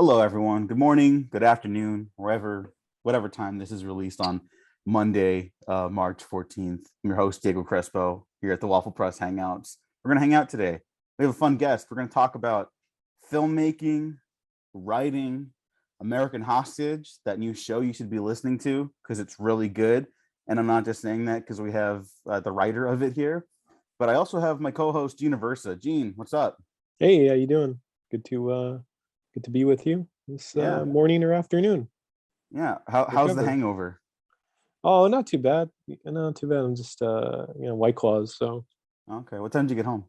Hello, everyone. Good morning, good afternoon, whatever time this is released on Monday, March 14th. I'm your host, Diego Crespo, here at the Waffle Press Hangouts. We're going to hang out today. We have a fun guest. We're going to talk about filmmaking, writing, American Hostage, that new show you should be listening to because it's really good. And I'm not just saying that because we have the writer of it here, but I also have my co-host, Gina Versa. Gene, what's up? Hey, how you doing? Good to be with you this Yeah. morning or afternoon. Yeah. How's the hangover? Oh, not too bad. Not too bad. I'm just White Claws, so Okay. What time did you get home?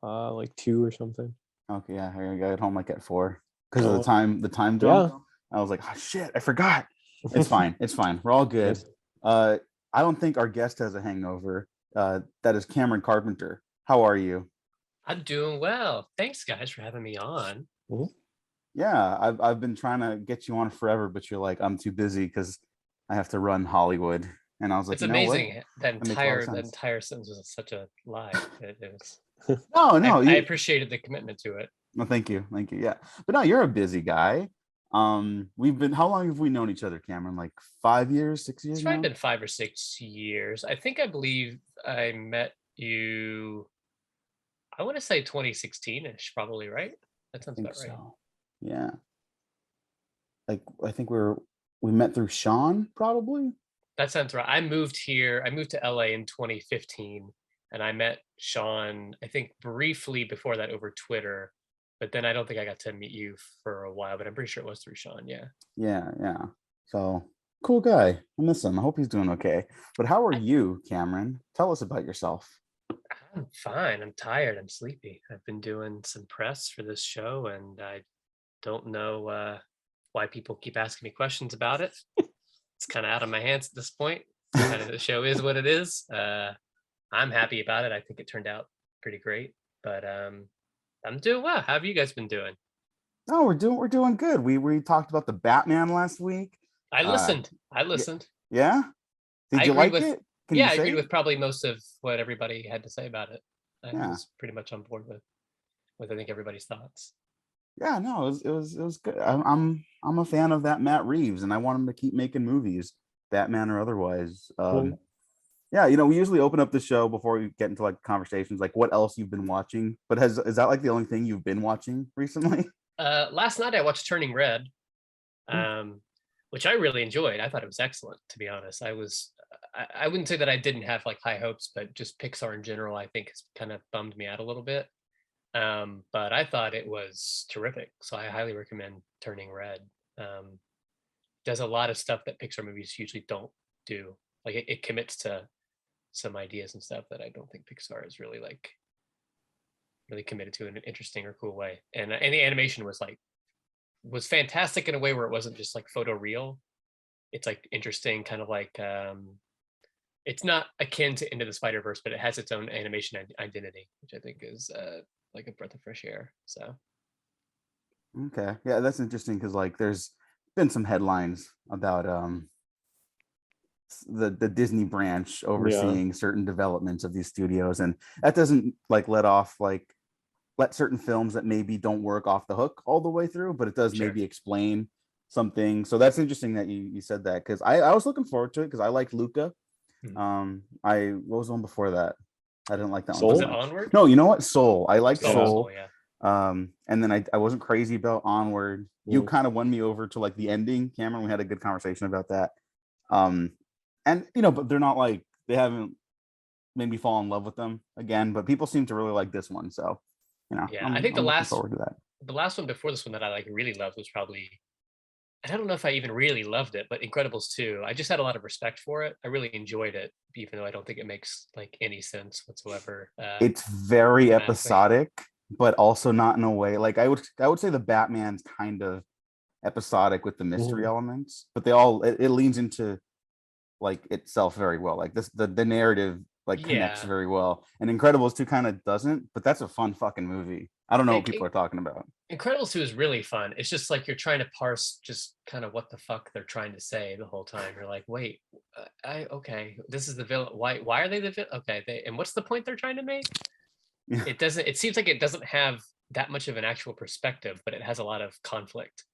like 2 or something. Okay, yeah, I got home like at 4 because of Oh, the time yeah. jump. I was like, oh shit, I forgot. It's fine. It's fine. We're all good. Yes. I don't think our guest has a hangover. That is Cameron Carpenter. How are you? I'm doing well. Thanks, guys, for having me on. Mhm. Yeah, I've been trying to get you on forever, but you're like, I'm too busy because I have to run Hollywood. And I was like, It's you know what? amazing that That makes a lot of entire sense. sentence was such a lie. It was. No, I appreciated the commitment to it. no, thank you. Yeah. But no, you're a busy guy. How long have we known each other, Cameron? Like 5 years, 6 years It's now? probably been 5 or 6 years. I believe I met you, I want to say 2016-ish, probably, right? That I sounds think about right. so. Yeah. Like I think we met through Sean, probably. That sounds right. I moved to LA in 2015, and I met Sean, I think briefly before that over Twitter, but then I don't think I got to meet you for a while, but I'm pretty sure it was through Sean. Yeah. Yeah. So cool guy. I miss him. I hope he's doing okay. But how are you, Cameron? Tell us about yourself. I'm fine. I'm tired. I'm sleepy. I've been doing some press for this show, and I don't know why people keep asking me questions about it. It's kind of out of my hands at this point. Kind of the show is what it is. I'm happy about it. I think it turned out pretty great. But I'm doing well. How have you guys been doing? Oh, we're doing good. We talked about the Batman last week. I listened. Yeah. Did you like it? Can you I say? agreed with probably most of what everybody had to say about it. I Yeah. was pretty much on board with I think everybody's thoughts. Yeah, no, it was good. I'm a fan of that Matt Reeves, and I want him to keep making movies, Batman or otherwise. Yeah, we usually open up the show before we get into like conversations, like what else you've been watching. But is that like the only thing you've been watching recently? Last night I watched Turning Red, which I really enjoyed. I thought it was excellent, to be honest. I wouldn't say that I didn't have like high hopes, but just Pixar in general, I think has kind of bummed me out a little bit. But I thought it was terrific. So I highly recommend Turning Red. Does a lot of stuff that Pixar movies usually don't do. Like it commits to some ideas and stuff that I don't think Pixar is really committed to in an interesting or cool way. And the animation was fantastic in a way where it wasn't just like photo real. It's like interesting, kind of like it's not akin to Into the Spider-Verse, but it has its own animation identity, which I think is like a breath of fresh air. So Okay, yeah, that's interesting because like there's been some headlines about the Disney branch overseeing certain developments of these studios, and that doesn't like let certain films that maybe don't work off the hook all the way through, but it does maybe explain something. So that's interesting that you said that, because I was looking forward to it because I liked Luca. What was the one before that? I didn't like that Soul? one. Was it Onward? No, you know what? Soul. I liked Soul. Yeah. And then I wasn't crazy about Onward. You kind of won me over to like the ending, Cameron. We had a good conversation about that. And but they're not like, they haven't made me fall in love with them again, but people seem to really like this one. So, Yeah, I'm I think looking forward to that. The last one before this one that I like really loved was probably, and I don't know if I even really loved it, but Incredibles 2. I just had a lot of respect for it. I really enjoyed it, even though I don't think it makes like any sense whatsoever. It's very episodic, but also not in a way like I would say the Batman's kind of episodic with the mystery elements, but it leans into like itself very well. Like the narrative like connects very well, and Incredibles 2 kind of doesn't, but that's a fun fucking movie. I don't know what people are talking about. Incredibles 2 is really fun. It's just like you're trying to parse just kind of what the fuck they're trying to say the whole time. You're like, wait, okay, this is the villain. Why are they the villain? Okay, and what's the point they're trying to make? It seems like it doesn't have that much of an actual perspective, but it has a lot of conflict.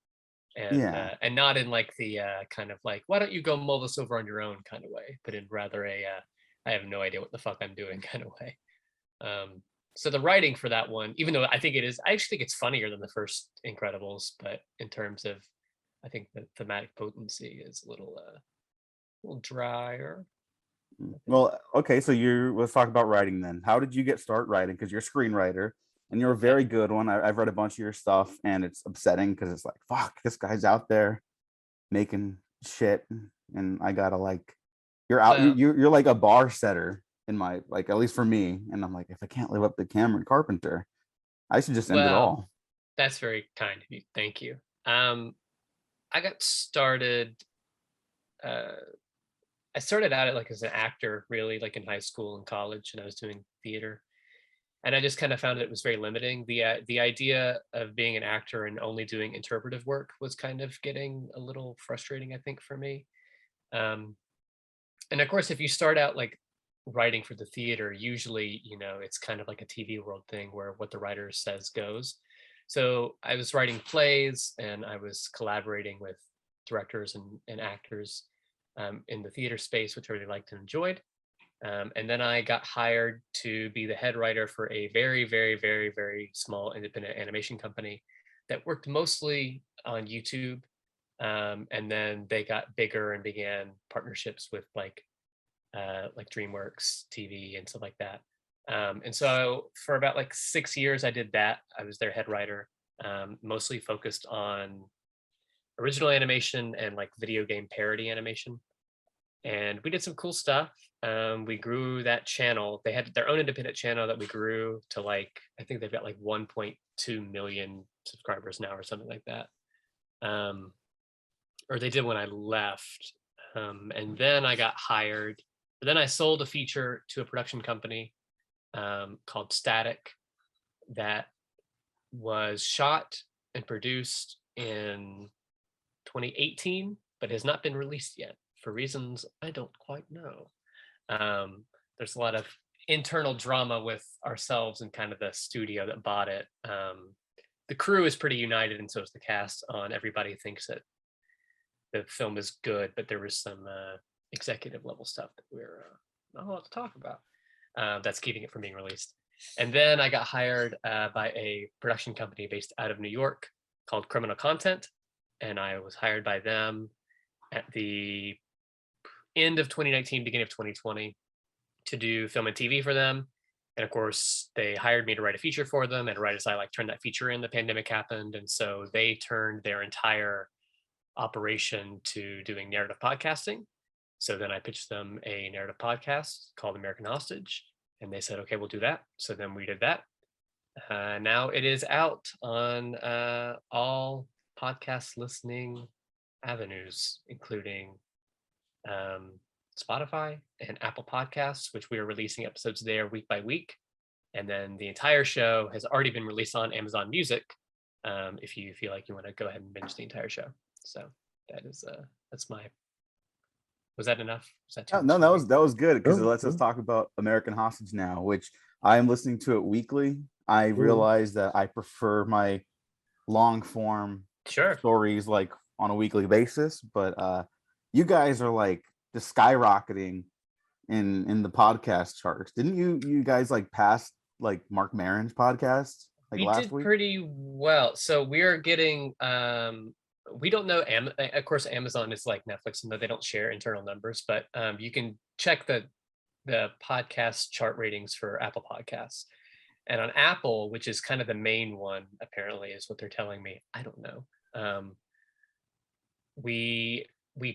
and not in like the kind of like, why don't you go mull this over on your own kind of way, but in rather a I have no idea what the fuck I'm doing kind of way. So the writing for that one, even though I actually think it's funnier than the first Incredibles, but in terms of, I think the thematic potency is a little drier. Well, okay, so let's talk about writing then. How did you get started writing? Because you're a screenwriter and you're a very good one. I've read a bunch of your stuff and it's upsetting because it's like, fuck, this guy's out there making shit, and I gotta like, you're out. You're like a bar setter in my, like, at least for me. And I'm like, if I can't live up to Cameron Carpenter, I should just end it all. That's very kind of you. Thank you. I got started. I started out like as an actor, really, like in high school and college, and I was doing theater. And I just kind of found it was very limiting. The idea of being an actor and only doing interpretive work was kind of getting a little frustrating, I think, for me. And of course, if you start out like writing for the theater, usually, it's kind of like a TV world thing where what the writer says goes. So I was writing plays and I was collaborating with directors and actors in the theater space, which I really liked and enjoyed. And then I got hired to be the head writer for a very, very, very, very small independent animation company that worked mostly on YouTube. And then they got bigger and began partnerships with like DreamWorks TV and stuff like that. And so for about like 6 years, I did that. I was their head writer, mostly focused on original animation and like video game parody animation. And we did some cool stuff. We grew that channel. They had their own independent channel that we grew to like, I think they've got like 1.2 million subscribers now or something like that. Or they did when I left. And then I got hired. But then I sold a feature to a production company called Static that was shot and produced in 2018, but has not been released yet for reasons I don't quite know. There's a lot of internal drama with ourselves and kind of the studio that bought it. The crew is pretty united, and so is the cast on everybody thinks that the film is good, but there was some executive level stuff that we're not allowed to talk about that's keeping it from being released. And then I got hired by a production company based out of New York called Criminal Content, and I was hired by them at the end of 2019, beginning of 2020 to do film and TV for them. And of course, they hired me to write a feature for them. And right as I like turned that feature in, the pandemic happened. And so they turned their entire operation to doing narrative podcasting. So then I pitched them a narrative podcast called American Hostage. And they said, okay, we'll do that. So then we did that. Now it is out on all podcast listening avenues, including Spotify and Apple Podcasts, which we are releasing episodes there week by week. And then the entire show has already been released on Amazon Music, if you feel like you want to go ahead and binge the entire show. So that's my. Was that enough? Was that no, that was good because it lets us talk about American Hostage now, which I am listening to it weekly. I realize that I prefer my long form stories like on a weekly basis, but you guys are like just skyrocketing in the podcast charts. Didn't you guys like pass like Mark Maron's podcast like last week? We did pretty well. So we're getting we don't know, of course Amazon is like Netflix and they don't share internal numbers, but you can check the podcast chart ratings for Apple Podcasts. And on Apple, which is kind of the main one, apparently, is what they're telling me. I don't know. We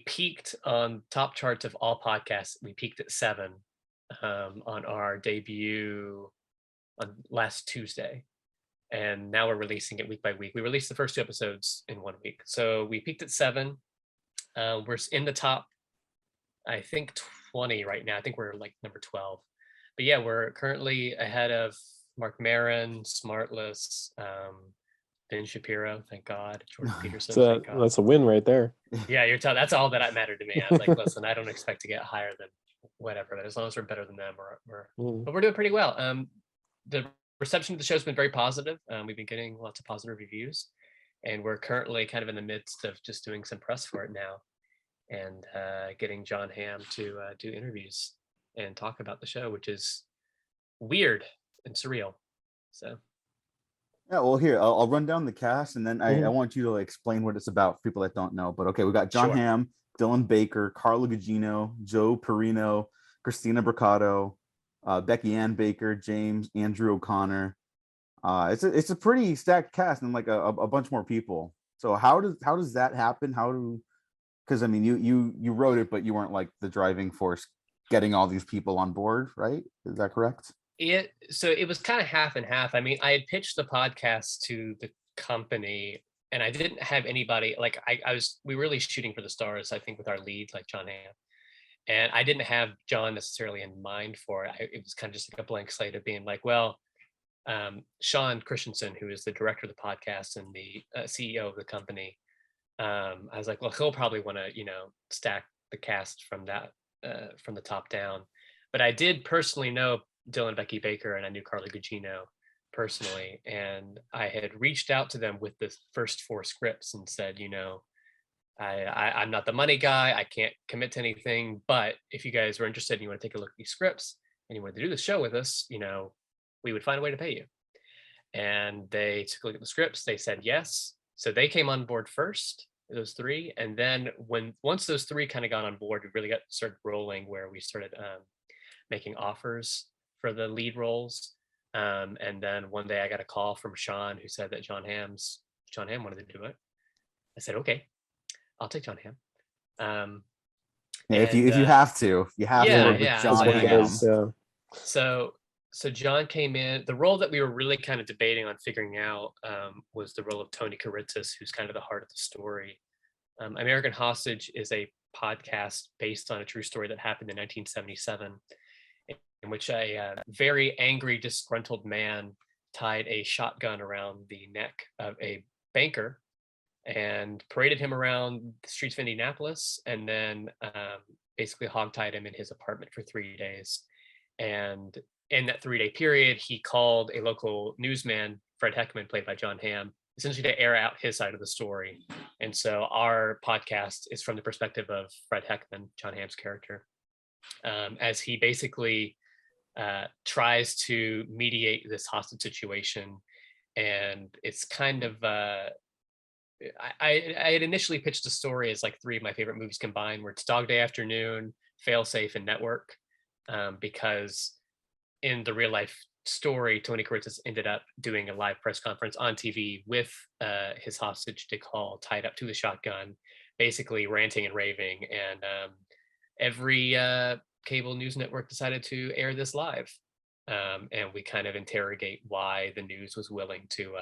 peaked on top charts of all podcasts. We peaked at 7 on our debut on last Tuesday. And now we're releasing it week by week. We released the first 2 episodes in 1 week. So we peaked at 7. We're in the top, I think, 20 right now. I think we're like number 12. But yeah, we're currently ahead of Mark Maron, Smartless, Ben Shapiro, thank God. Jordan Peterson, thank God. That's a win right there. Yeah, you're telling. That's all that mattered to me. I was like, listen, I don't expect to get higher than whatever, but as long as we're better than them, but we're doing pretty well. The reception of the show has been very positive. We've been getting lots of positive reviews, and we're currently kind of in the midst of just doing some press for it now, and getting John Hamm to do interviews and talk about the show, which is weird and surreal. So Yeah, well, here I'll run down the cast, and then I want you to explain what it's about for people that don't know. But okay, we got John Sure. Hamm, Dylan Baker, Carla Gugino, Joe Perino, Christina Bricado, Becky Ann Baker, James Andrew O'Connor. It's a pretty stacked cast and like a bunch more people. So how does that happen? Because I mean you wrote it, but you weren't like the driving force getting all these people on board, right? Is that correct? So it was kind of half and half. I mean, I had pitched the podcast to the company, and I didn't have anybody like we were really shooting for the stars, I think, with our lead, like John Hamm. And I didn't have John necessarily in mind for it. It was kind of just like a blank slate of being like, well, Sean Christensen, who is the director of the podcast and the CEO of the company, I was like, well, he'll probably want to, stack the cast from the top down. But I did personally know Dylan Becky Baker, and I knew Carla Gugino personally, and I had reached out to them with the first 4 scripts and said, I'm not the money guy, I can't commit to anything, but if you guys were interested and you want to take a look at these scripts and you wanted to do the show with us, we would find a way to pay you. And they took a look at the scripts, they said yes, so they came on board first, those 3, and then once those 3 kind of got on board, we really started rolling, where we started making offers for the lead roles. And then one day I got a call from Sean, who said that John Hamm wanted to do it. I said, okay, I'll take John Hamm. If you have to, John Hamm. So John came in. The role that we were really kind of debating on figuring out was the role of Tony Kuritzis, who's kind of the heart of the story. American Hostage is a podcast based on a true story that happened in 1977. In which a very angry, disgruntled man tied a shotgun around the neck of a banker and paraded him around the streets of Indianapolis, and then basically hogtied him in his apartment for 3 days. And in that 3-day period, he called a local newsman, Fred Heckman, played by John Hamm, essentially to air out his side of the story. And so our podcast is from the perspective of Fred Heckman, John Hamm's character, as he basically tries to mediate this hostage situation. And it's kind of I had initially pitched the story as like 3 of my favorite movies combined, where it's Dog Day Afternoon, Failsafe, and Network, because in the real life story, Tony Kuritzis ended up doing a live press conference on TV with his hostage Dick Hall tied up to the shotgun, basically ranting and raving, and every cable news network decided to air this live, and we kind of interrogate why the news was willing to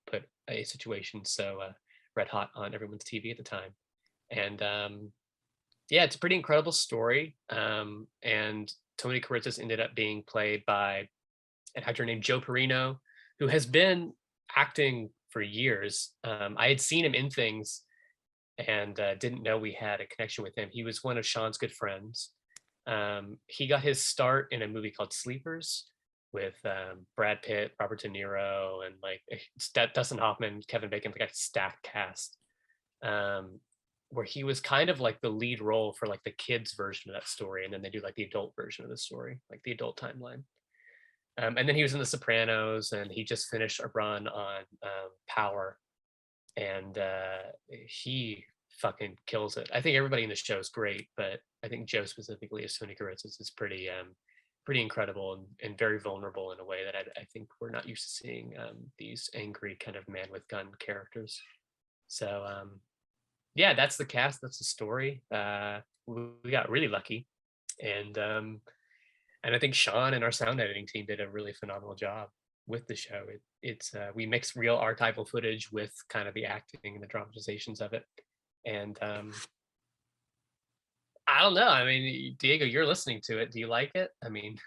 put a situation so red hot on everyone's TV at the time. And it's a pretty incredible story, and Tony Kuritzis ended up being played by an actor named Joe Perino, who has been acting for years. I had seen him in things and didn't know we had a connection with him. He was one of Sean's good friends. He got his start in a movie called Sleepers with Brad Pitt, Robert De Niro, and like Dustin Hoffman, Kevin Bacon, like a stacked cast, where he was kind of like the lead role for like the kids version of that story, and then they do like the adult version of the story, like the adult timeline. And then he was in The Sopranos, and he just finished a run on Power, and he fucking kills it. I think everybody in the show is great, but I think Joe specifically as Tony Kuritzis is pretty incredible and very vulnerable in a way that I think we're not used to seeing these angry kind of man with gun characters. So that's the cast, that's the story. We got really lucky, and I think Sean and our sound editing team did a really phenomenal job with the show. We mix real archival footage with kind of the acting and the dramatizations of it. And I don't know. I mean, Diego, you're listening to it. Do you like it? I mean,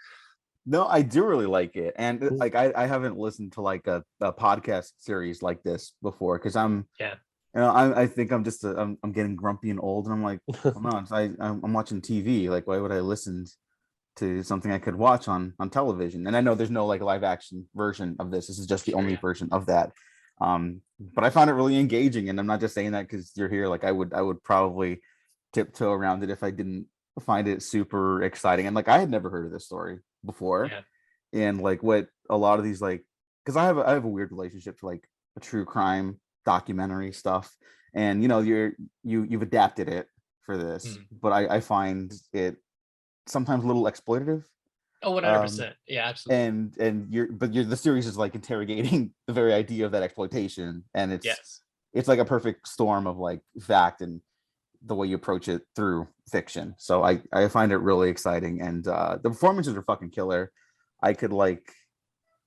no, I do really like it. And like I haven't listened to like a podcast series like this before, because I think I'm just I'm getting grumpy and old, and I'm like, oh no, I'm watching TV. Like, why would I listen to something I could watch on television? And I know there's no like live action version of this. This is just the only version of that. But I found it really engaging, and I'm not just saying that because you're here. Like I would probably tiptoe around it if I didn't find it super exciting. And like I had never heard of this story before, Yeah. and like what a lot of these like, because I have a weird relationship to like a true crime documentary stuff, and you've adapted it for this, but I find it sometimes a little exploitative. Oh, 100%. Yeah, absolutely. And the series is like interrogating the very idea of that exploitation, and Yes. it's like a perfect storm of like fact and the way you approach it through fiction. So I find it really exciting, and the performances are fucking killer. I could like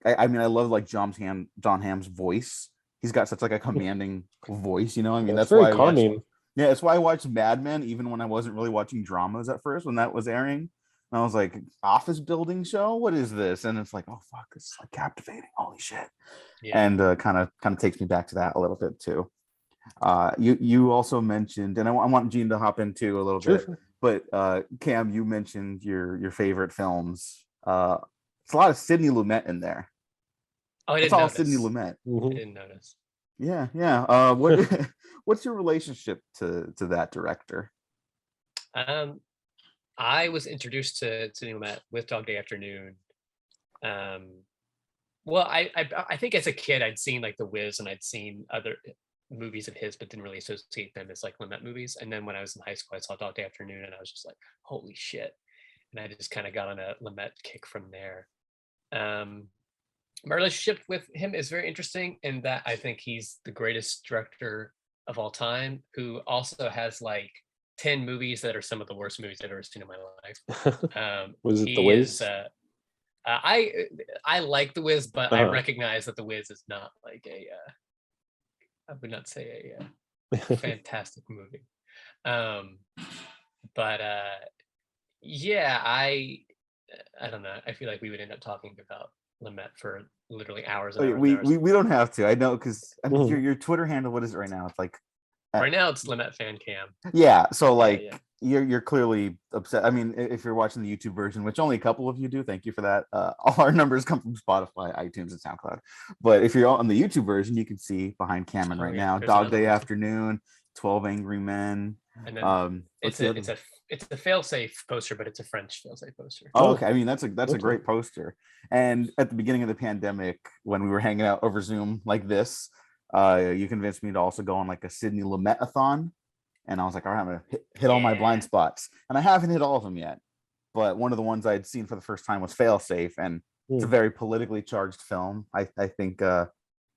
I mean I love like John Hamm's voice. He's got such like a commanding voice, I mean Yeah, it's that's very why I watched calming. yeah, that's why I watched Mad Men even when I wasn't really watching dramas at first when that was airing. And I was like, office building show? What is this? And it's like, oh fuck, this is like captivating. Holy shit. Yeah. And kind of takes me back to that a little bit too. You also mentioned, and I want Gene to hop into a little bit, Sure. but Cam, you mentioned your favorite films. It's a lot of Sidney Lumet in there. Oh, I It's didn't all Sidney notice. Lumet. I Mhm. didn't notice. Yeah. What what's your relationship to that director? Um, I was introduced to Sidney Lumet with Dog Day Afternoon. Um, well, I think as a kid I'd seen like The Wiz and I'd seen other movies of his, but didn't really associate them as like Lumet movies. And then when I was in high school, I saw Dog Day Afternoon, and I was just like, holy shit! And I just kind of got on a Lumet kick from there. Um, my relationship with him is very interesting in that I think he's the greatest director of all time, who also has like 10 movies that are some of the worst movies I've ever seen in my life. Was it The He is Wiz? I like The Wiz, but I Uh-huh. recognize that The Wiz is not like I would not say a fantastic movie. Um, but yeah, I don't know. I feel like we would end up talking about Lumet for literally hours and Oh, hours and hours. we don't have to. I know because I mean, Mhm. your Twitter handle. What is it right now? It's like Right now it's Lumet Fan Cam. yeah. So like Yeah. you're clearly upset. I mean, if you're watching the YouTube version, which only a couple of you do, thank you for that. All our numbers come from Spotify, iTunes, and SoundCloud. But if you're on the YouTube version, you can see behind Cameron Oh right yeah, now, there's Dog another Day one too. Afternoon, 12 Angry Men. And then What's it's the a other? it's a fail-safe poster, but it's a French fail-safe poster. Oh, Oh, okay. I mean, that's a okay. great poster. And at the beginning of the pandemic, when we were hanging out over Zoom like this, you convinced me to also go on like a Sidney Lumet-a-thon. And I was like, all right, I'm gonna hit all my blind Yeah. spots. And I haven't hit all of them yet. But one of the ones I'd seen for the first time was Failsafe, and it's a Hmm. very politically charged film. I think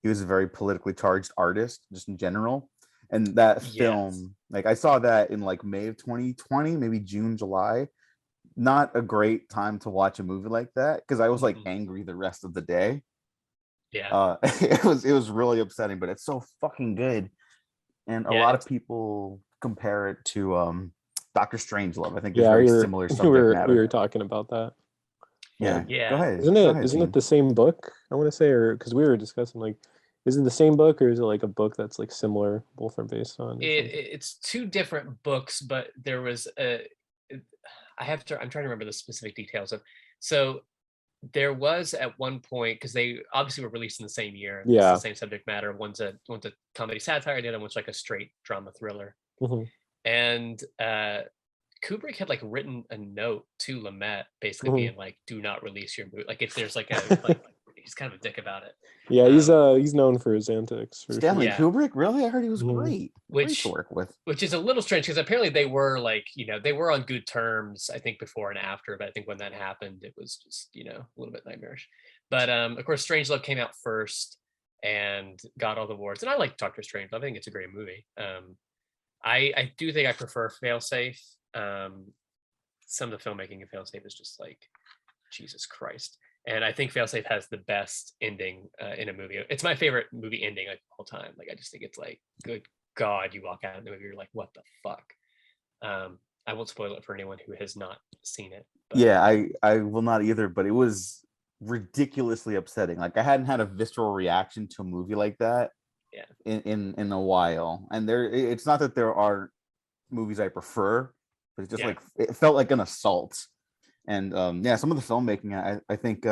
he was a very politically charged artist, just in general. And that Yes. film, like I saw that in like May of 2020, maybe June, July. Not a great time to watch a movie like that because I was like Mhm. angry the rest of the day. Yeah. It was really upsetting, but it's so fucking good. And a Yeah. lot of people compare it to Doctor Strangelove. I think there's Yeah, very similar we subject were matter. talking about that. Yeah. Yeah. Go ahead. Isn't Go it ahead, isn't it Gene. the same book? I want to say, or because we were discussing like, is it the same book or is it like a book that's like similar? Both are based on. Or something? It's two different books, but there was I'm trying to remember the specific details of. So there was at one point, because they obviously were released in the same year. It's Yeah. the same subject matter. One's a comedy satire, the other one's like a straight drama thriller. Mhm. And Kubrick had like written a note to Lumet, basically Mhm. being like, "Do not release your movie." Like if there's like a like he's kind of a dick about it. Yeah, he's known for his antics for Stanley Yeah. Kubrick, really? I heard he was Mhm. great. Great to work with. Which is a little strange because apparently they were like, they were on good terms, I think before and after, but I think when that happened, it was just, a little bit nightmarish. But of course, Strangelove came out first and got all the awards. And I like Doctor Strangelove. I think it's a great movie. I do think I prefer Failsafe. Some of the filmmaking in Failsafe is just like, Jesus Christ. And I think Failsafe has the best ending in a movie. It's my favorite movie ending like the whole time. Like I just think it's like, good God, you walk out of the movie, you're like, what the fuck? I won't spoil it for anyone who has not seen it. But, Yeah, I will not either, but it was ridiculously upsetting. Like I hadn't had a visceral reaction to a movie like that yeah, in a while. And it's not that there are movies I prefer, but it's just Yeah. like it felt like an assault. And yeah, some of the filmmaking, I think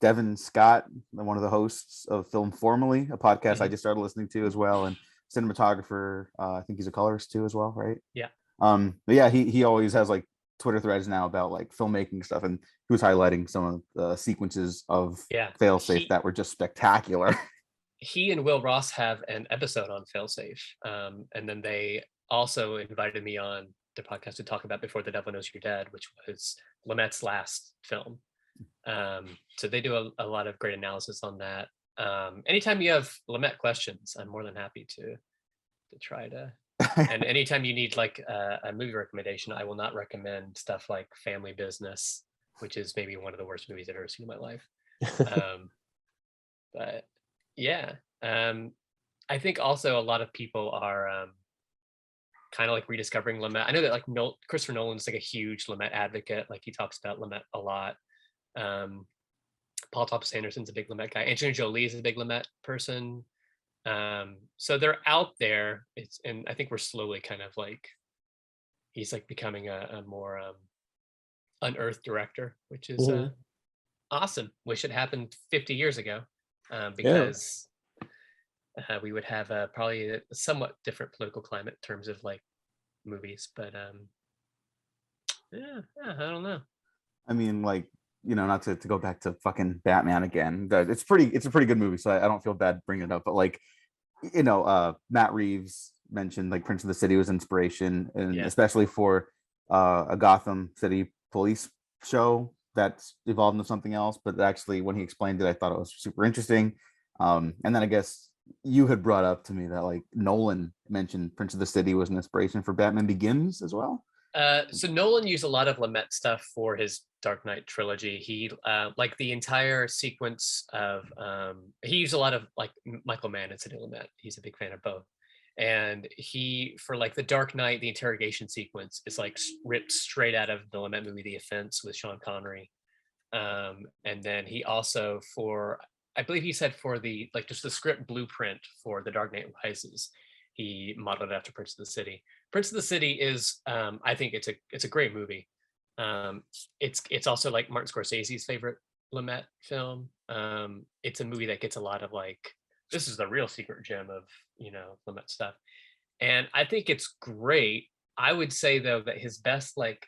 Devin Scott, one of the hosts of Film Formally, a podcast I just started listening to as well, and cinematographer. I think he's a colorist too as well, right? Yeah. But yeah, he always has like Twitter threads now about like filmmaking stuff, and he was highlighting some of the sequences of Failsafe that were just spectacular. He and Will Ross have an episode on Failsafe, and then they also invited me on their podcast to talk about Before the Devil Knows You're Dead, which was Lumet's last film. So they do a lot of great analysis on that. Anytime you have Lumet questions, I'm more than happy to try to. And anytime you need like a movie recommendation, I will not recommend stuff like Family Business, which is maybe one of the worst movies I've ever seen in my life. But yeah, I think also a lot of people are kind of like rediscovering Lumet. I know that like Christopher Nolan's like a huge Lumet advocate. Like he talks about Lumet a lot. Paul Thomas Anderson's a big Lumet guy. Angelina Jolie is a big Lumet person. So they're out there. And I think we're slowly kind of like, he's like becoming a more unearthed director, which is awesome. Wish it happened 50 years ago, because we would have probably a somewhat different political climate in terms of like movies. But yeah, I don't know. I mean, like, you know, not to go back to fucking Batman again. It's a pretty good movie, so I don't feel bad bringing it up. But like, you know, Matt Reeves mentioned like Prince of the City was inspiration, and especially for a Gotham City police show that's evolved into something else. But actually, when he explained it, I thought it was super interesting. And then I guess you had brought up to me that like Nolan mentioned Prince of the City was an inspiration for Batman Begins as well. So Nolan used a lot of Lumet stuff for his Dark Knight trilogy. He like the entire sequence of he used a lot of like Michael Mann and Sidney Lumet. He's a big fan of both. And he, for like the Dark Knight, the interrogation sequence is like ripped straight out of the Lumet movie The Offense with Sean Connery. And then he also, for I believe he said for the like just the script blueprint for The Dark Knight Rises, he modeled it after Prince of the City. Prince of the City is I think it's a great movie. It's also like Martin Scorsese's favorite Lumet film. It's a movie that gets a lot of like, this is the real secret gem of, you know, Lumet stuff. And I think it's great. I would say though that his best like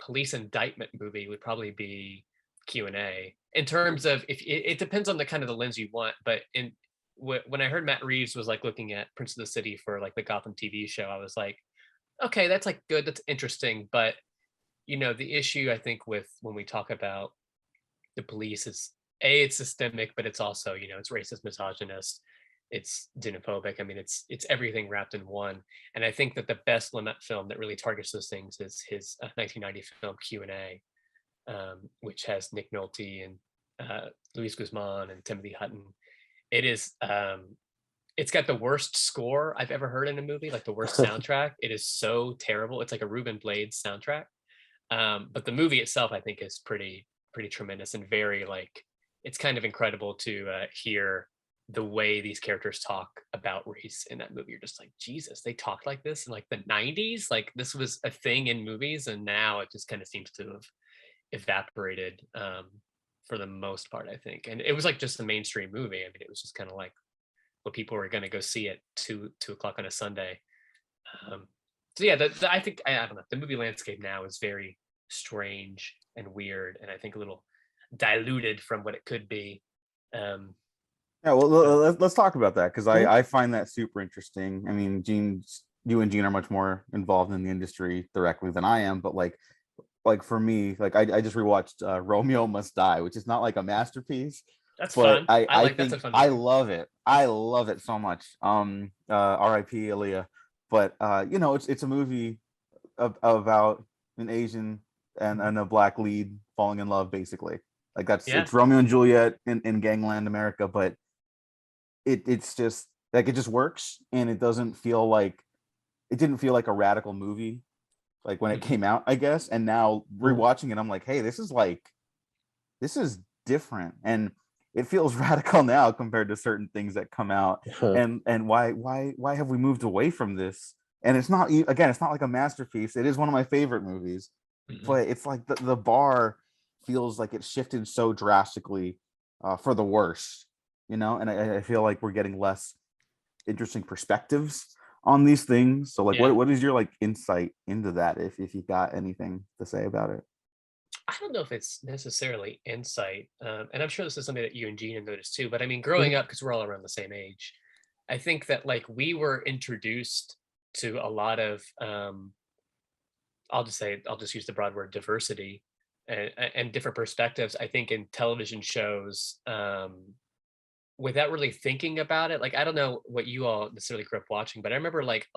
police indictment movie would probably be Q&A, in terms of, if it depends on the kind of the lens you want. But when I heard Matt Reeves was like looking at Prince of the City for like the Gotham TV show, I was like, okay, that's like good, that's interesting. But you know, the issue I think with when we talk about the police is it's systemic, but it's also, you know, it's racist, misogynist, it's xenophobic. I mean, it's everything wrapped in one. And I think that the best Lumet film that really targets those things is his 1990 film Q&A, which has Nick Nolte and Luis Guzman and Timothy Hutton. It is it's got the worst score I've ever heard in a movie, like the worst soundtrack. It is so terrible. It's like a Ruben Blades soundtrack. But the movie itself, I think, is pretty tremendous and very like, it's kind of incredible to hear the way these characters talk about race in that movie. You're just like, Jesus, they talked like this in like the 90s. Like this was a thing in movies, and now it just kind of seems to have evaporated for the most part, I think. And it was like just a mainstream movie. I mean, it was just kind of like, well, people were going to go see it 2 o'clock on a Sunday. So yeah, I think, I don't know, the movie landscape now is very strange and weird, and I think a little diluted from what it could be. Yeah, well, let's talk about that, because I find that super interesting. I mean, you and Gene are much more involved in the industry directly than I am, but like for me, like I just rewatched Romeo Must Die, which is not like a masterpiece. That's fun. I think I love it. I love it so much. R.I.P. Aaliyah. But you know, it's a movie about an Asian and a black lead falling in love, basically. Like it's Romeo and Juliet in Gangland America, but it's just like, it just works, and it didn't feel like a radical movie like when it came out, I guess. And now rewatching it, I'm like, hey, this is different, and it feels radical now compared to certain things that come out. And why have we moved away from this? And it's not like a masterpiece. It is one of my favorite movies, but it's like the bar feels like it shifted so drastically for the worse, you know, and I feel like we're getting less interesting perspectives on these things. So like Yeah. what is your like insight into that, if you got anything to say about it? I don't know if it's necessarily insight, and I'm sure this is something that you and Gina noticed too. But I mean, Mhm. growing up, because we're all around the same age, I think that like we were introduced to a lot of, I'll just use the broad word diversity and different perspectives. I think in television shows, without really thinking about it. Like I don't know what you all necessarily grew up watching, but I remember like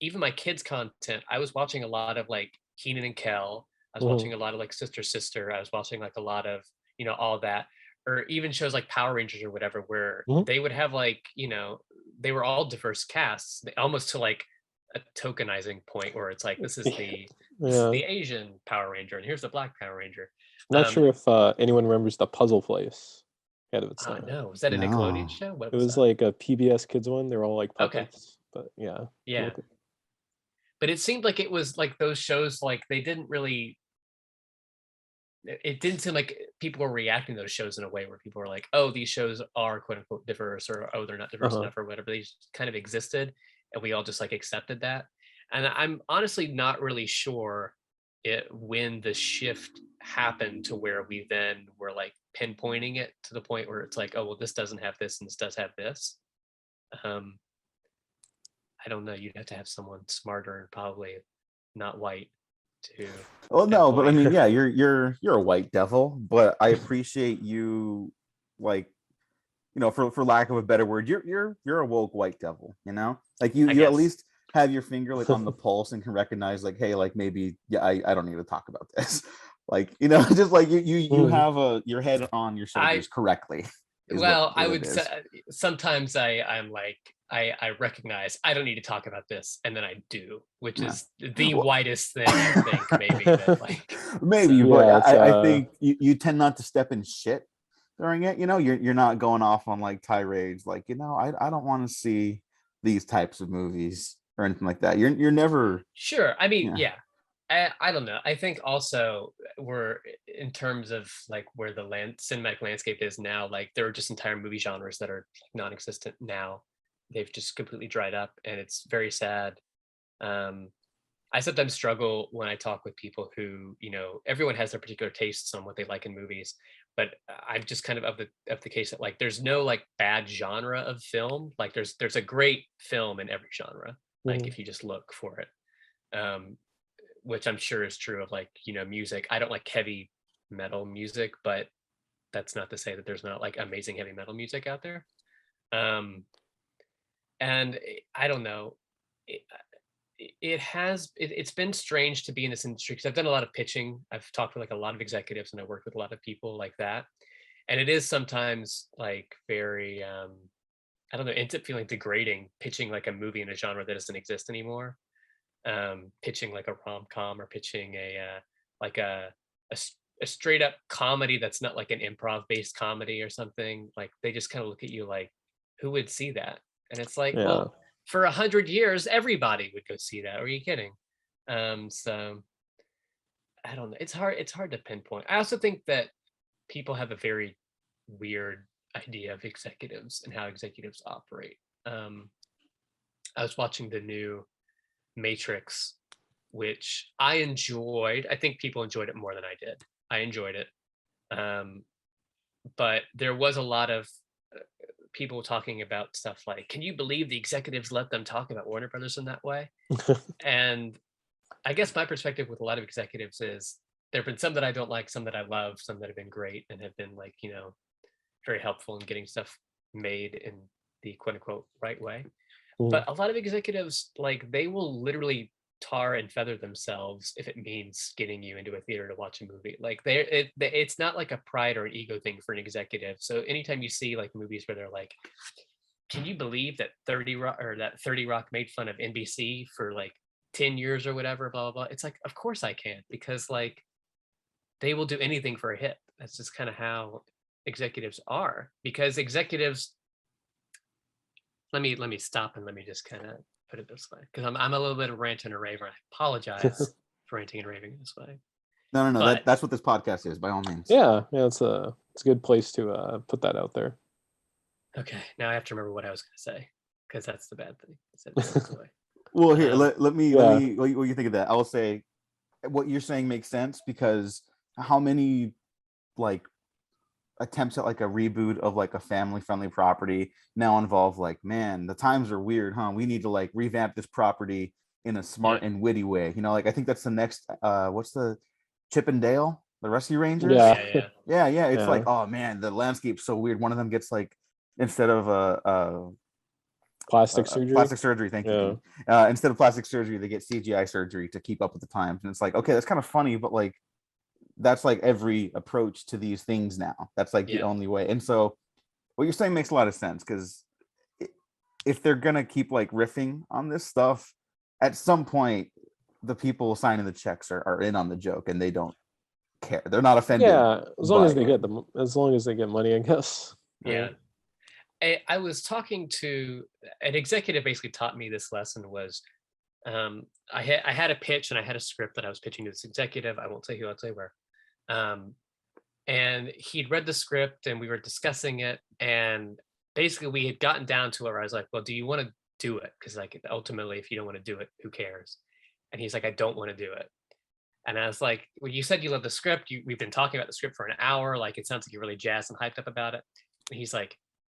even my kids' content. I was watching a lot of like Keenan and Kel. I was Mhm. watching a lot of like Sister Sister. I was watching like a lot of, you know, all that, or even shows like Power Rangers or whatever, where Mhm. they would have like, you know, they were all diverse casts, almost to like a tokenizing point where it's like this is Yeah. the Asian Power Ranger and here's the Black Power Ranger. I'm not sure if anyone remembers the Puzzle Place ahead of its Oh time. no, was that a Nickelodeon No. show? What It was was that? like a PBS Kids one. They were all like Okay, puppets, but yeah. yeah. But it seemed like it was like those shows, like they didn't really, it didn't seem like people were reacting to those shows in a way where people were like, oh, these shows are quote unquote diverse, or oh, they're not diverse Uh-huh. enough, or whatever. They just kind of existed and we all just like accepted that. And I'm honestly not really sure when the shift happened to where we then were like pinpointing it to the point where it's like, oh well, this doesn't have this and this does have this. um I don't know, you'd have to have someone smarter and probably not white to Well, no, but I pinpoint. mean, yeah, you're a white devil, but I appreciate you, like, you know, for lack of a better word, you're a woke white devil, you know? Like I you at guess. least have your finger like on the pulse and can recognize like, hey, like maybe yeah, I don't need to talk about this. Like, you know, just like you Mhm. have your head on your I shoulders correctly is Well, I what it would say is. sometimes I'm like I recognize I don't need to talk about this, and then I do, which Yeah. is the Well, whitest thing I think maybe that like maybe, so but Yeah, it's I think you tend not to step in shit during it. You know, you're not going off on like tirades like, you know, I don't want to see these types of movies or anything like that. You're never, sure. I mean, yeah. yeah. I don't know. I think also we're in terms of like where the cinematic landscape is now, like there are just entire movie genres that are non-existent now. They've just completely dried up and it's very sad. Um, I sometimes struggle when I talk with people who, you know, everyone has their particular tastes on what they like in movies, but I'm just kind of the case that like there's no like bad genre of film. Like there's a great film in every genre, like Mhm. if you just look for it. Um, which I'm sure is true of like, you know, music. I don't like heavy metal music, but that's not to say that there's not like amazing heavy metal music out there. Um, and I don't know. It, it's been strange to be in this industry because I've done a lot of pitching. I've talked with like a lot of executives and I worked with a lot of people like that. And it is sometimes like very I don't know, ends up feeling degrading pitching like a movie in a genre that doesn't exist anymore. Pitching like a rom-com or pitching like a straight up comedy that's not like an improv based comedy or something. Like they just kind of look at you like, who would see that? And it's like, Yeah. well, for 100 years, everybody would go see that. Are you kidding? So I don't know. It's hard to pinpoint. I also think that people have a very weird idea of executives and how executives operate. Um, I was watching the new Matrix, which I enjoyed. I think people enjoyed it more than I did. I enjoyed it. Um, but there was a lot of people talking about stuff like, can you believe the executives let them talk about Warner Brothers in that way? And I guess my perspective with a lot of executives is there have been some that I don't like, some that I love, some that have been great and have been like, you know, very helpful in getting stuff made in the quote unquote right way. Mhm. But a lot of executives, like they will literally tar and feather themselves if it means getting you into a theater to watch a movie. Like it's not like a pride or an ego thing for an executive. So anytime you see like movies where they're like, can you believe that 30 Rock or that 30 Rock made fun of NBC for like 10 years or whatever, blah, blah, blah. It's like, of course I can, because like they will do anything for a hit. That's just kind of how executives are, because executives, let me stop and let me just kind of put it this way, because I'm a little bit of rant and a raver. I apologize for ranting and raving this way. No. But That's what this podcast is, by all means. Yeah, it's a good place to put that out there. okay, now I have to remember what I was going to say because that's the bad thing. I said it slipped away. Well, here, Um, let me yeah. what do you think of that? I will say what you're saying makes sense, because how many like attempts at like a reboot of like a family friendly property now involve like, man, the times are weird, huh? We need to like revamp this property in a smart and witty way. You know, like I think that's the next what's the Chip and Dale, the Rescue Rangers? Yeah. Yeah. It's Yeah. like, oh man, the landscape's so weird. One of them gets like, instead of Plastic surgery. Plastic surgery, thank you. Instead of plastic surgery, they get CGI surgery to keep up with the times. And it's like, okay, that's kind of funny, but like that's like every approach to these things now. That's like the only way. And so what you're saying makes a lot of sense, because if they're gonna keep like riffing on this stuff, at some point the people signing the checks are in on the joke and they don't care. They're not offended. Yeah, as long as they get money, I guess. Yeah. I was talking to an executive, basically taught me this lesson was I had a pitch and I had a script that I was pitching to this executive. I won't say who, I'll say where. And he'd read the script and we were discussing it. And basically we had gotten down to where I was like, well, do you want to do it? Because like ultimately, if you don't want to do it, who cares? And he's like, I don't want to do it. And I was like, well, you said you love the script. We've been talking about the script for an hour. Like, it sounds like you're really jazzed and hyped up about it. And he's like,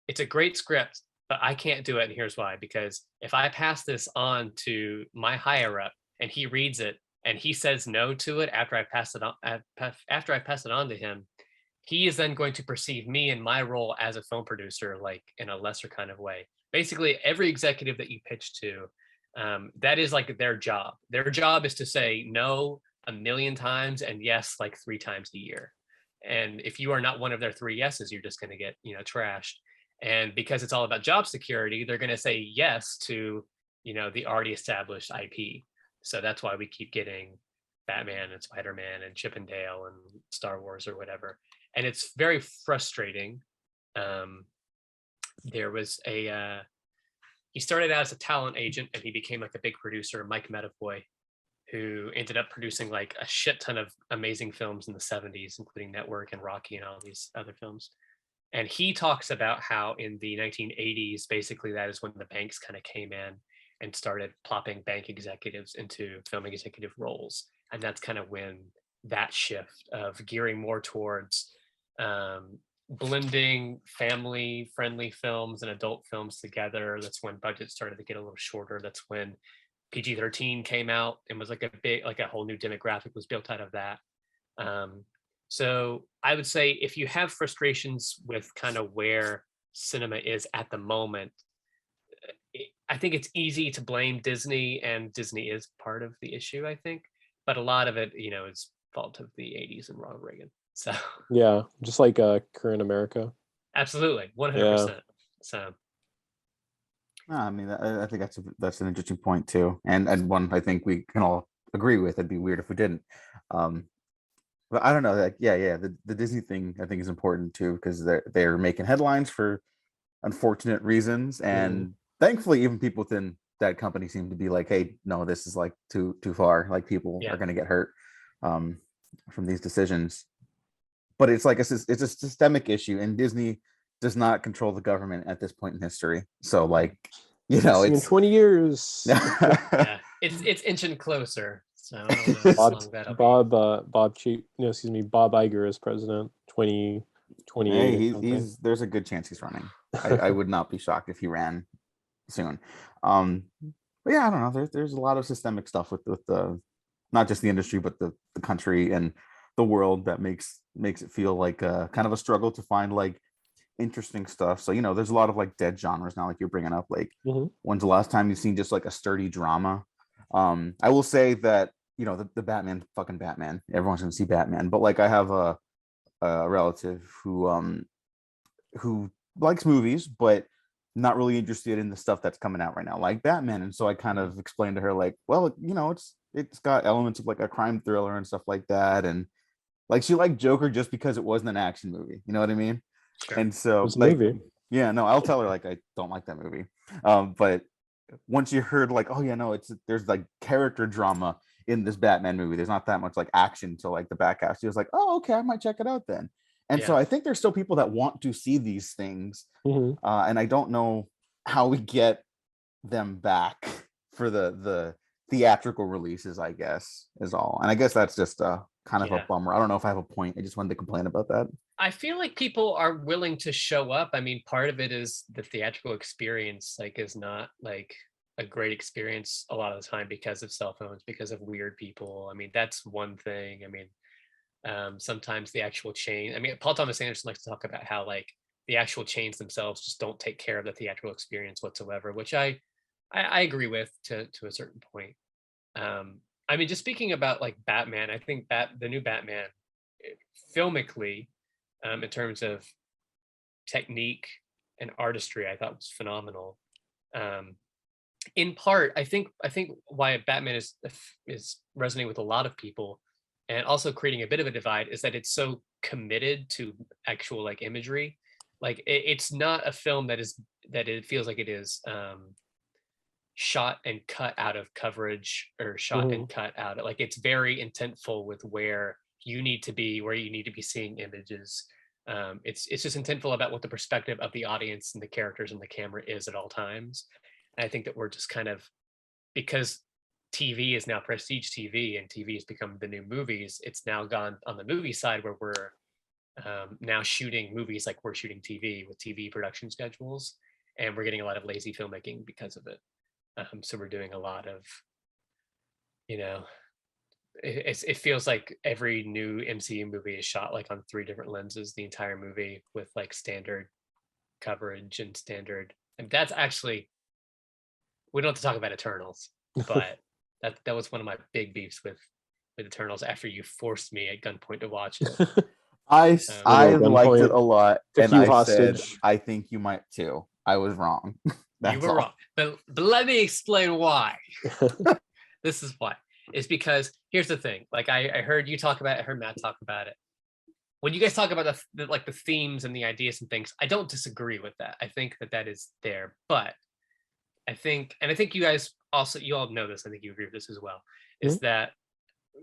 it's a great script, but I can't do it. And here's why. Because if I pass this on to my higher up and he reads it and he says no to it after I pass it on to him, he is then going to perceive me and my role as a film producer like in a lesser kind of way. Basically, every executive that you pitch to, that is like their job. Their job is to say no 1,000,000 times and yes like 3 times a year. And if you are not one of their 3 yeses, you're just going to get trashed. And because it's all about job security, they're going to say yes to the already established IP. So that's why we keep getting Batman and Spider-Man and Chip and Dale and Star Wars or whatever. And it's very frustrating. There was he started out as a talent agent and he became like a big producer, Mike Metaboy, who ended up producing like a shit ton of amazing films in the 70s, including Network and Rocky and all these other films. And he talks about how in the 1980s, basically that is when the banks kind of came in and started plopping bank executives into film executive roles. And that's kind of when that shift of gearing more towards blending family-friendly films and adult films together. That's when budgets started to get a little shorter. That's when PG-13 came out and was like a whole new demographic was built out of that. So I would say if you have frustrations with kind of where cinema is at the moment, I think it's easy to blame Disney, and Disney is part of the issue, I think. But a lot of it, is fault of the 80s and Ronald Reagan. So yeah, just like current America. Absolutely, 100%. So I mean, I think that's an interesting point too, and one I think we can all agree with. It'd be weird if we didn't. But I don't know. Like, the Disney thing I think is important too, because they're making headlines for unfortunate reasons, and thankfully, even people within that company seem to be like, "Hey, no, this is like too far. Like people are going to get hurt from these decisions." But it's like it's a systemic issue, and Disney does not control the government at this point in history. So, like, it's in 20 years. Yeah, it's inching closer. So I don't know how long that'll be. Bob Iger is president 2028. Hey, there's a good chance he's running. I would not be shocked if he ran soon. But yeah, I don't know. There's a lot of systemic stuff with the not just the industry, but the country and the world that makes it feel like kind of a struggle to find like interesting stuff. So there's a lot of like dead genres now, like you're bringing up. Like, when's the last time you've seen just like a sturdy drama? I will say that the Batman, fucking Batman, everyone's gonna see Batman, but like I have a relative who likes movies but not really interested in the stuff that's coming out right now, like Batman. And so I kind of explained to her like, well, it's got elements of like a crime thriller and stuff like that, and like she liked Joker just because it wasn't an action movie, you know what I mean? Sure. And so like, yeah, no, I'll tell her like I don't like that movie, but once you heard like, oh yeah, no, there's like character drama in this Batman movie. There's not that much like action to like the back half. She was like, oh, okay, I might check it out then. And so I think there's still people that want to see these things. And I don't know how we get them back for the theatrical releases, I guess, is all. And I guess that's just kind of a bummer. I don't know if I have a point. I just wanted to complain about that. I feel like people are willing to show up. I mean, part of it is the theatrical experience, like, is not like a great experience a lot of the time because of cell phones, because of weird people. I mean, that's one thing. I mean, sometimes the actual chain. I mean, Paul Thomas Anderson likes to talk about how like the actual chains themselves just don't take care of the theatrical experience whatsoever, which I agree with to a certain point. I mean, just speaking about like Batman, I think the new Batman, filmically, in terms of technique and artistry, I thought was phenomenal. In part, I think why Batman is resonating with a lot of people, and also creating a bit of a divide, is that it's so committed to actual like imagery. Like it's not a film that it feels like it is shot and cut out of coverage, or shot and cut out of, like, it's very intentful with where you need to be seeing images. It's just intentful about what the perspective of the audience and the characters and the camera is at all times. And I think that we're just kind of, because TV is now prestige TV and TV has become the new movies, it's now gone on the movie side where we're now shooting movies like we're shooting TV with TV production schedules, and we're getting a lot of lazy filmmaking because of it. So we're doing a lot of, it feels like every new MCU movie is shot like on 3 different lenses the entire movie, with like standard coverage and standard. And that's actually, we don't have to talk about Eternals, but that was one of my big beefs with Eternals after you forced me at gunpoint to watch it. I liked it a lot, and I hostage. said I think you might too. I was wrong. You were wrong, but let me explain why. This is why. It's because here's the thing. Like I heard you talk about it, I heard Matt talk about it. When you guys talk about the themes and the ideas and things, I don't disagree with that. I think that is there, but I think you guys also, you all know this, I think you agree with this as well, is that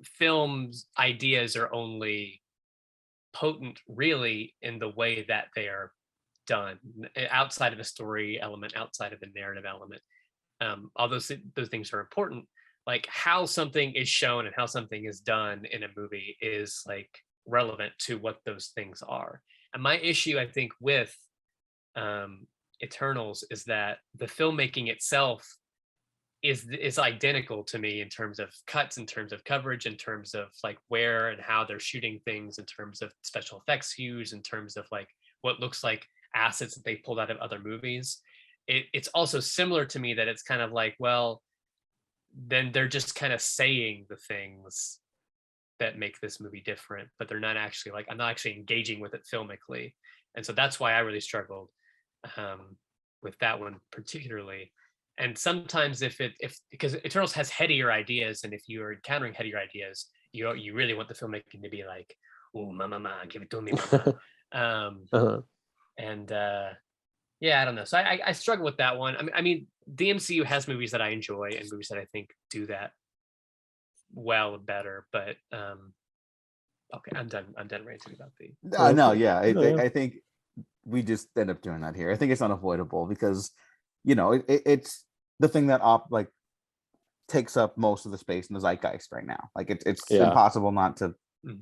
films ideas are only potent really in the way that they are done, outside of the story element, outside of the narrative element. Although those things are important, like how something is shown and how something is done in a movie is like relevant to what those things are. And my issue, I think, with Eternals is that the filmmaking itself is identical to me in terms of cuts, in terms of coverage, in terms of like where and how they're shooting things, in terms of special effects use, in terms of like what looks like assets that they pulled out of other movies. It's also similar to me that it's kind of like, well, then they're just kind of saying the things that make this movie different, but they're not actually, like, I'm not actually engaging with it filmically. And so that's why I really struggled with that one particularly. And sometimes because Eternals has headier ideas, and if you're encountering headier ideas, you really want the filmmaking to be like, oh, mama, give it to me, mama. And yeah, I don't know. So I struggle with that one. I mean, the MCU has movies that I enjoy and movies that I think do that well better. But okay, I'm done ranting about the. No, yeah, I think we just end up doing that here. I think it's unavoidable because, it's the thing that takes up most of the space in the zeitgeist right now. Like it's impossible not to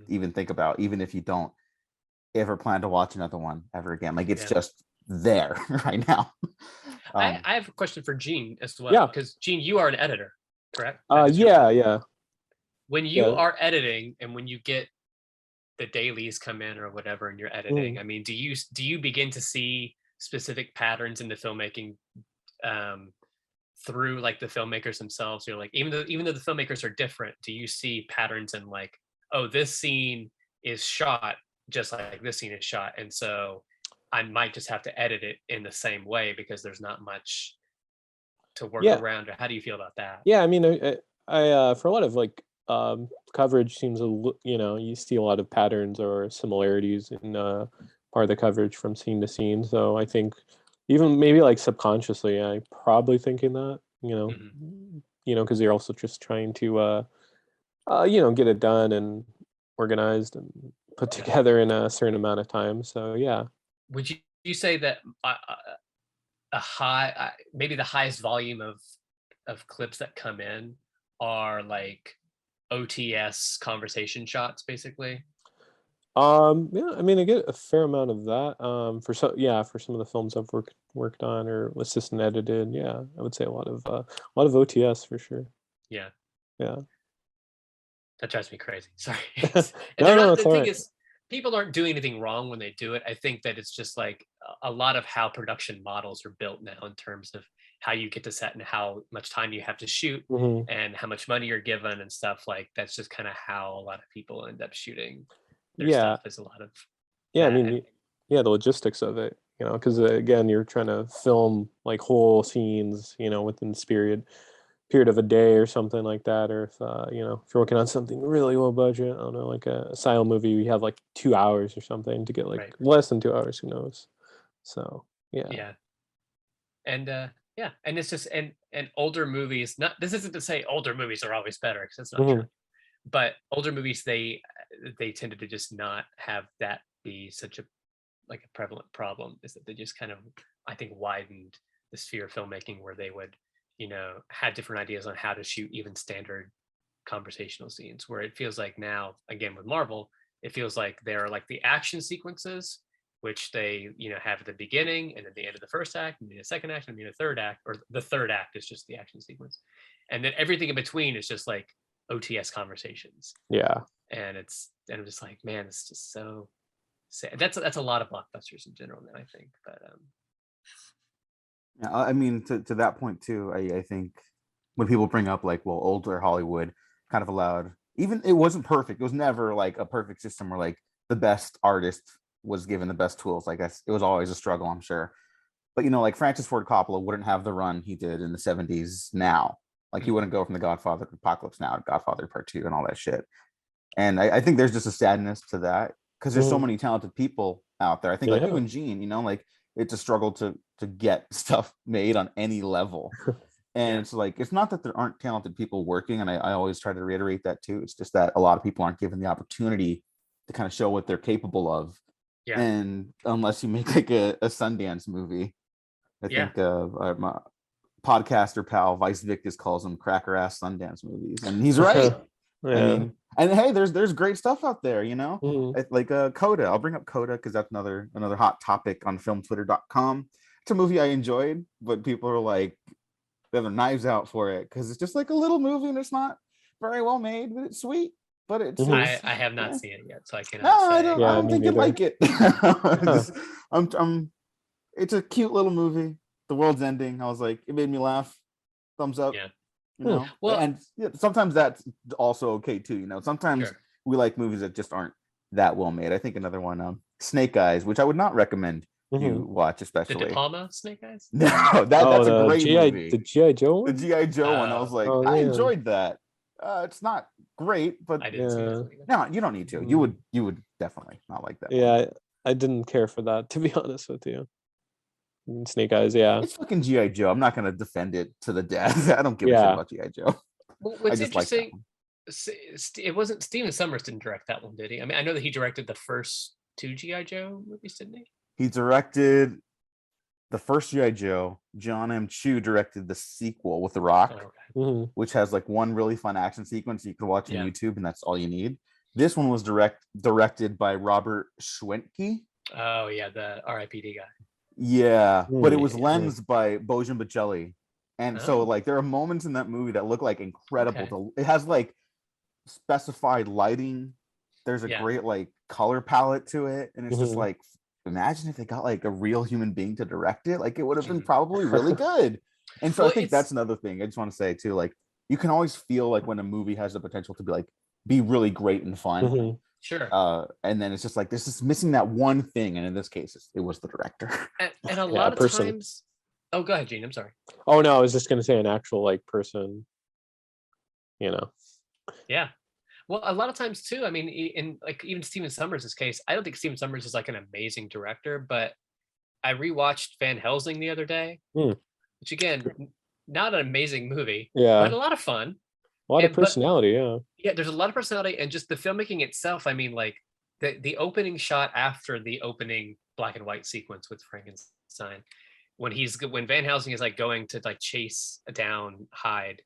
even think about, even if you don't ever plan to watch another one ever again. Like it's just there right now. I have a question for Gene as well, because Gene, you are an editor, correct? Yeah. When you are editing, and when you get the dailies come in or whatever, and you're editing, I mean, do you begin to see specific patterns in the filmmaking through like the filmmakers themselves? You're like, even though the filmmakers are different, do you see patterns in like, oh, this scene is shot just like this scene is shot, and so I might just have to edit it in the same way because there's not much to work around? Or how do you feel about that? Yeah, I mean, I for a lot of like coverage seems you see a lot of patterns or similarities in part of the coverage from scene to scene. So I think even maybe like subconsciously, I'm probably thinking that, because you're also just trying to get it done and organized and put together in a certain amount of time. So yeah. Would you say that a high, maybe the highest volume of clips that come in are like OTS conversation shots, basically? Yeah, I mean, I get a fair amount of that. For some of the films I've worked on or assistant edited, yeah, I would say a lot of OTS for sure. Yeah. Yeah. That drives me crazy. Sorry. No, And they're no, not, it's the all thing right. is, people aren't doing anything wrong when they do it. I think that it's just like a lot of how production models are built now in terms of how you get to set and how much time you have to shoot hmm and how much money you're given and stuff. Like that's just kind of how a lot of people end up shooting their Yeah. stuff, is a lot of Yeah, I that. mean, And yeah, the logistics of it, because again, you're trying to film like whole scenes, within this period of a day or something like that, or if you're working on something really low budget, I don't know, like a asylum movie, you have like 2 hours or something to get like right. less than 2 hours, who knows? So yeah. Yeah. And yeah. And it's just, and older movies, not, this isn't to say older movies are always better, because that's not true. hmm But older movies, they tended to just not have that be such a like a prevalent problem, is that they just kind of, I think, widened the sphere of filmmaking, where they would, have different ideas on how to shoot even standard conversational scenes, where it feels like now, again with Marvel, it feels like there are like the action sequences, which they, have at the beginning and at the end of the first act, and the second act, and the third act, or the third act is just the action sequence. And then everything in between is just like OTS conversations. Yeah. And I'm just like, man, it's just so sad. That's a lot of blockbusters in general now, I think. But Yeah, I mean, to that point too, I think when people bring up like, well, older Hollywood kind of allowed, even it wasn't perfect. It was never like a perfect system where like the best artist was given the best tools. Like it was always a struggle, I'm sure. But like Francis Ford Coppola wouldn't have the run he did in the 70s now. Like he wouldn't go from The Godfather to Apocalypse Now to Godfather Part 2 and all that shit. And I think there's just a sadness to that, because there's so hmm many talented people out there. I think like Yeah. even Gene, like it's a struggle to get stuff made on any level. And Yeah. it's like, it's not that there aren't talented people working. And I always try to reiterate that too. It's just that a lot of people aren't given the opportunity to kind of show what they're capable of. Yeah. And unless you make like a Sundance movie, I Yeah. think my podcaster pal Vice Victus calls them cracker ass Sundance movies. And he's right. I Yeah. mean, and hey, there's great stuff out there, Mhm. like Coda. I'll bring up Coda because that's another hot topic on filmtwitter.com. It's a movie I enjoyed, but people are like, they have their knives out for it because it's just like a little movie and it's not very well made, but it's sweet. But Mhm. I have not yeah. seen it yet, so I No, cannot say. I Yeah, don't me think you'd neither. like it. Huh. Just, it's a cute little movie. The world's ending. I was like, it made me laugh. Thumbs up. Yeah. Well, And sometimes that's also okay too. Sometimes sure. we like movies that just aren't that well made. I think another one, Snake Eyes, which I would not recommend you Mhm. watch, The especially. De Palma Snake Eyes? No, Oh, that's a the great GI movie. the GI Joe The one? GI Joe one. I was like, Oh I man. enjoyed that. It's not great, but I didn't see Yeah. that one either. no, you don't need to. Mhm. You would definitely not like that one. Yeah, I didn't care for that, to be honest with you. Snake Eyes, yeah. It's fucking GI Joe. I'm not gonna defend it to the death. I don't give a shit Yeah. about GI Joe. Well, I what's just like that interesting, one. it wasn't Steven Summers didn't direct that one, did he? I mean, I know that he directed the first two GI Joe movies, didn't he? He directed the first GI Joe. John M. Chu directed the sequel with The Rock, Oh, okay. Mhm. which has like one really fun action sequence you can watch on Yeah. YouTube, and that's all you need. This one was directed by Robert Schwentke. Oh yeah, the R.I.P.D. guy. Yeah, but it was Mhm. lensed by Bojan Bacelli. And so Oh, like there are moments in that movie that look like incredible. okay. It has like specified lighting. There's a Yeah. great like color palette to it. And it's just Mhm. like, imagine if they got like a real human being to direct it. Like it would have been Mhm. probably really good. And so Well, I think it's that's another thing I just want to say too. Like you can always feel like when a movie has the potential to be really great and fun. Mhm. sure. And then it's just like this is missing that one thing. And in this case, it was the director. And a Yeah, lot of person. times. Oh, go ahead, Gene. I'm sorry. Oh no, I was just gonna say an actual like person, you know. Yeah. Well, a lot of times too. I mean, in like even Steven Summers' case, I don't think Steven Summers is like an amazing director, but I rewatched Van Helsing the other day, Hmm. which again, not an amazing movie, but Yeah. a lot of fun. A lot of But personality, yeah. yeah, there's a lot of personality, and just the filmmaking itself. I mean, like the opening shot after the opening black and white sequence with Frankenstein, when Van Helsing is like going to like chase down Hyde,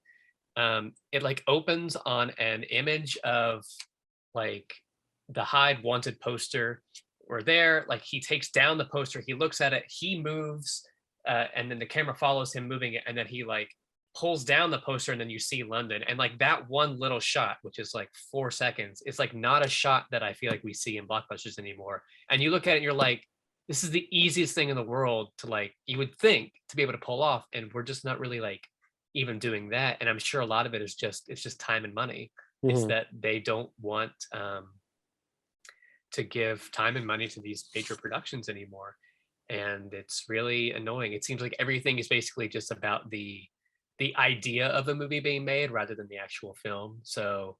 it like opens on an image of like the Hyde wanted poster. We're there, like he takes down the poster, he looks at it, he moves, and then the camera follows him moving it, and then he like pulls down the poster, and then you see London. And like that one little shot, which is like 4 seconds, it's like not a shot that I feel like we see in blockbusters anymore. And you look at it and you're like, this is the easiest thing in the world to, like, you would think, to be able to pull off, and we're just not really like even doing that. And I'm sure a lot of it is just, it's just time and money. It's that they don't want to give time and money to these major productions anymore, and it's really annoying. It seems like everything is basically just about the idea of the movie being made rather than the actual film. So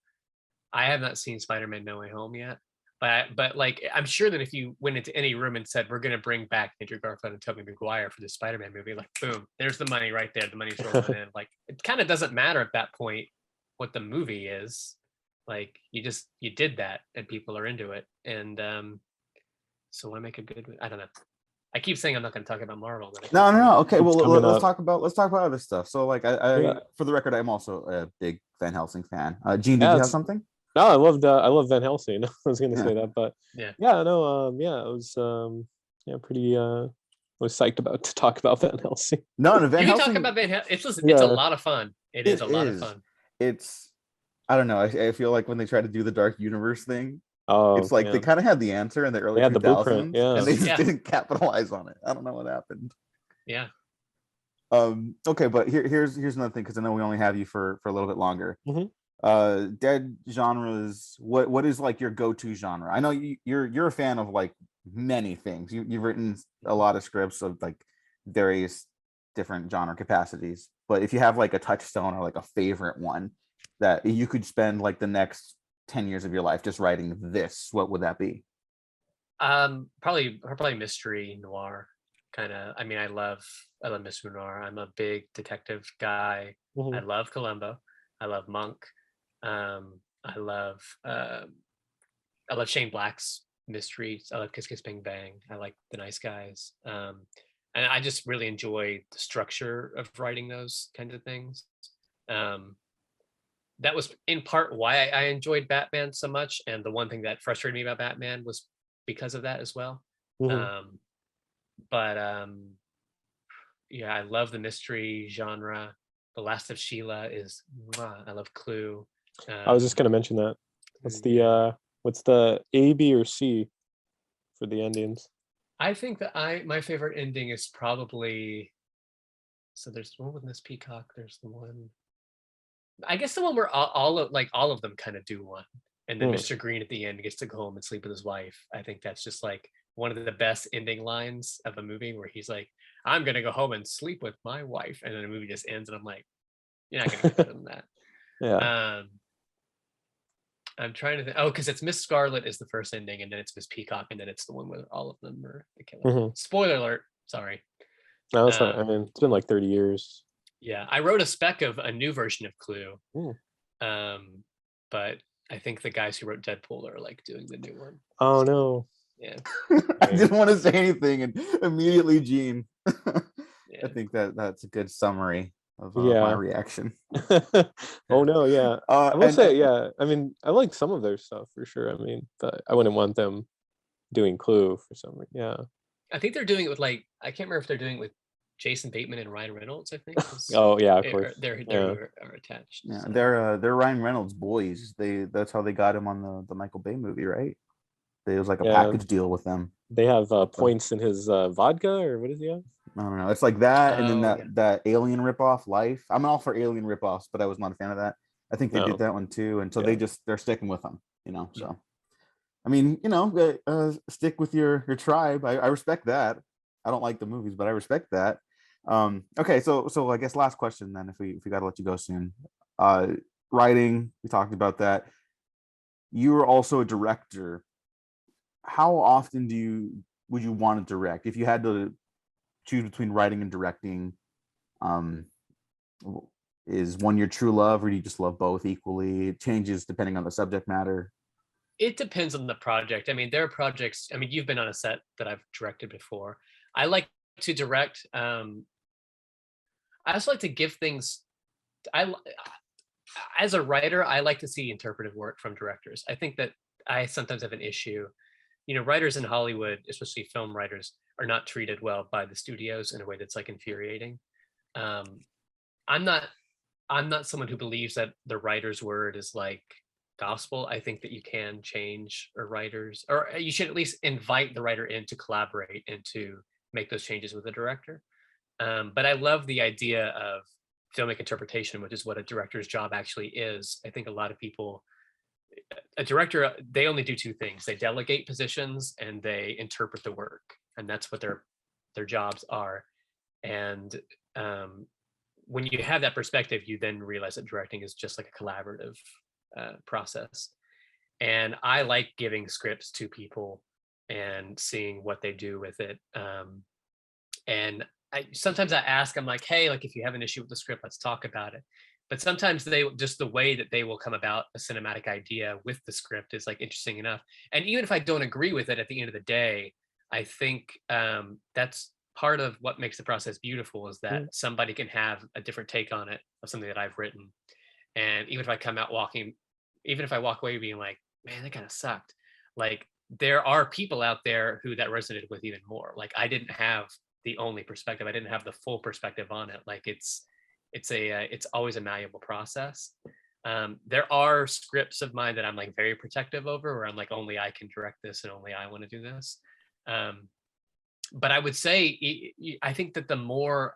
I have not seen Spider-Man No Way Home yet, but like I'm sure that if you went into any room and said we're going to bring back Andrew Garfield and Tobey Maguire for the Spider-Man movie, like boom, there's the money right there. The money's rolling in. Like it kind of doesn't matter at that point what the movie is. Like you did that and people are into it. And so I make a good, I don't know. I keep saying I'm not going to talk about Marvel. No. Okay, well, let's up. talk about other stuff. So, like, I for the record, I'm also a big Van Helsing fan. Gene, did you have something? No, I love Van Helsing. I was going to say that, but yeah, no, yeah, it was pretty. I was psyched to talk about Van Helsing. No, Van you Helsing. Talk about Van Helsing. It's a lot of fun. It is a lot of fun. It's, I don't know. I feel like when they try to do the Dark Universe thing, it's like they kind of had the answer in the early 2000s, the blueprint, and they just didn't capitalize on it. I don't know what happened. Yeah. Okay, but here's another thing, because I know we only have you for a little bit longer. Dead genres. What is like your go-to genre? I know you're a fan of like many things. You've written a lot of scripts of like various different genre capacities. But if you have like a touchstone or like a favorite one that you could spend like the next 10 years of your life just writing this, what would that be? Probably mystery noir kind of. I mean, I love mystery noir. I'm a big detective guy. I love Columbo. I love Monk. I love Shane Black's mysteries. I love Kiss Kiss Bang Bang. I like The Nice Guys. And I just really enjoy the structure of writing those kinds of things. That was in part why I enjoyed Batman so much. And the one thing that frustrated me about Batman was because of that as well. Yeah, I love the mystery genre. The Last of Sheila is, I love Clue. I was just going to mention that. What's the A, B, or C for the endings? I think that my favorite ending is probably, so there's one with Miss Peacock. There's the one, I guess the one where all of them kind of do one, and then Mr. Green at the end gets to go home and sleep with his wife. I think that's just like one of the best ending lines of a movie, where he's like, I'm gonna go home and sleep with my wife, and then the movie just ends, and I'm like, you're not gonna get better than that. Yeah. I'm trying to think. Oh, because it's Miss Scarlet is the first ending, and then it's Miss Peacock, and then it's the one where all of them are the killer. Spoiler alert. Sorry. No, that's not, I mean, it's been like 30 years. Yeah, I wrote a spec of a new version of Clue. But I think the guys who wrote Deadpool are like doing the new one. Oh no. Yeah. I didn't want to say anything, and immediately Gene. I think that's a good summary of my reaction. Oh no, yeah. I will say, yeah. I mean, I like some of their stuff for sure. I mean, but I wouldn't want them doing Clue for some reason. Yeah. I think they're doing it with like, I can't remember if they're doing it with Jason Bateman and Ryan Reynolds, I think. Oh yeah, of course. They're attached. Yeah, so. They're Ryan Reynolds boys. That's how they got him on the Michael Bay movie, right? It was like a package deal with them. They have points in his vodka, or what does he have? I don't know. It's like that, and then that Alien ripoff, Life. I'm all for Alien ripoffs, but I was not a fan of that. I think they did that one too, and so they're sticking with them, you know. So, I mean, you know, stick with your tribe. I respect that. I don't like the movies, but I respect that. Okay, so I guess last question then, if we got to let you go soon. Writing, we talked about that. You were also a director. How often would you want to direct if you had to choose between writing and directing? is one your true love, or do you just love both equally? It changes depending on the subject matter. It depends on the project. I mean, there are projects, I mean, you've been on a set that I've directed before. I like to direct. I also like to give things, I as a writer, I like to see interpretive work from directors. I think that I sometimes have an issue. You know, writers in Hollywood, especially film writers, are not treated well by the studios in a way that's like infuriating. Um, I'm not I'm not someone who believes that the writer's word is like gospel. I think that you can change a writer's, or you should at least invite the writer in to collaborate and to make those changes with the director. But I love the idea of filmic interpretation, which is what a director's job actually is. I think a lot of people, a director, they only do two things: they delegate positions and they interpret the work, and that's what their jobs are. And when you have that perspective, you then realize that directing is just like a collaborative process. And I like giving scripts to people and seeing what they do with it. And sometimes I ask, I'm like, hey, like if you have an issue with the script, let's talk about it. But sometimes they just, the way that they will come about a cinematic idea with the script is like interesting enough. And even if I don't agree with it, at the end of the day, I think that's part of what makes the process beautiful, is that somebody can have a different take on it of something that I've written. And even if I come out even if I walk away being like, man, that kind of sucked, like there are people out there who that resonated with even more. Like I didn't have the only perspective. I didn't have the full perspective on it. Like it's always a malleable process. There are scripts of mine that I'm like very protective over, where I'm like, only I can direct this and only I want to do this. But I would say, I think that the more,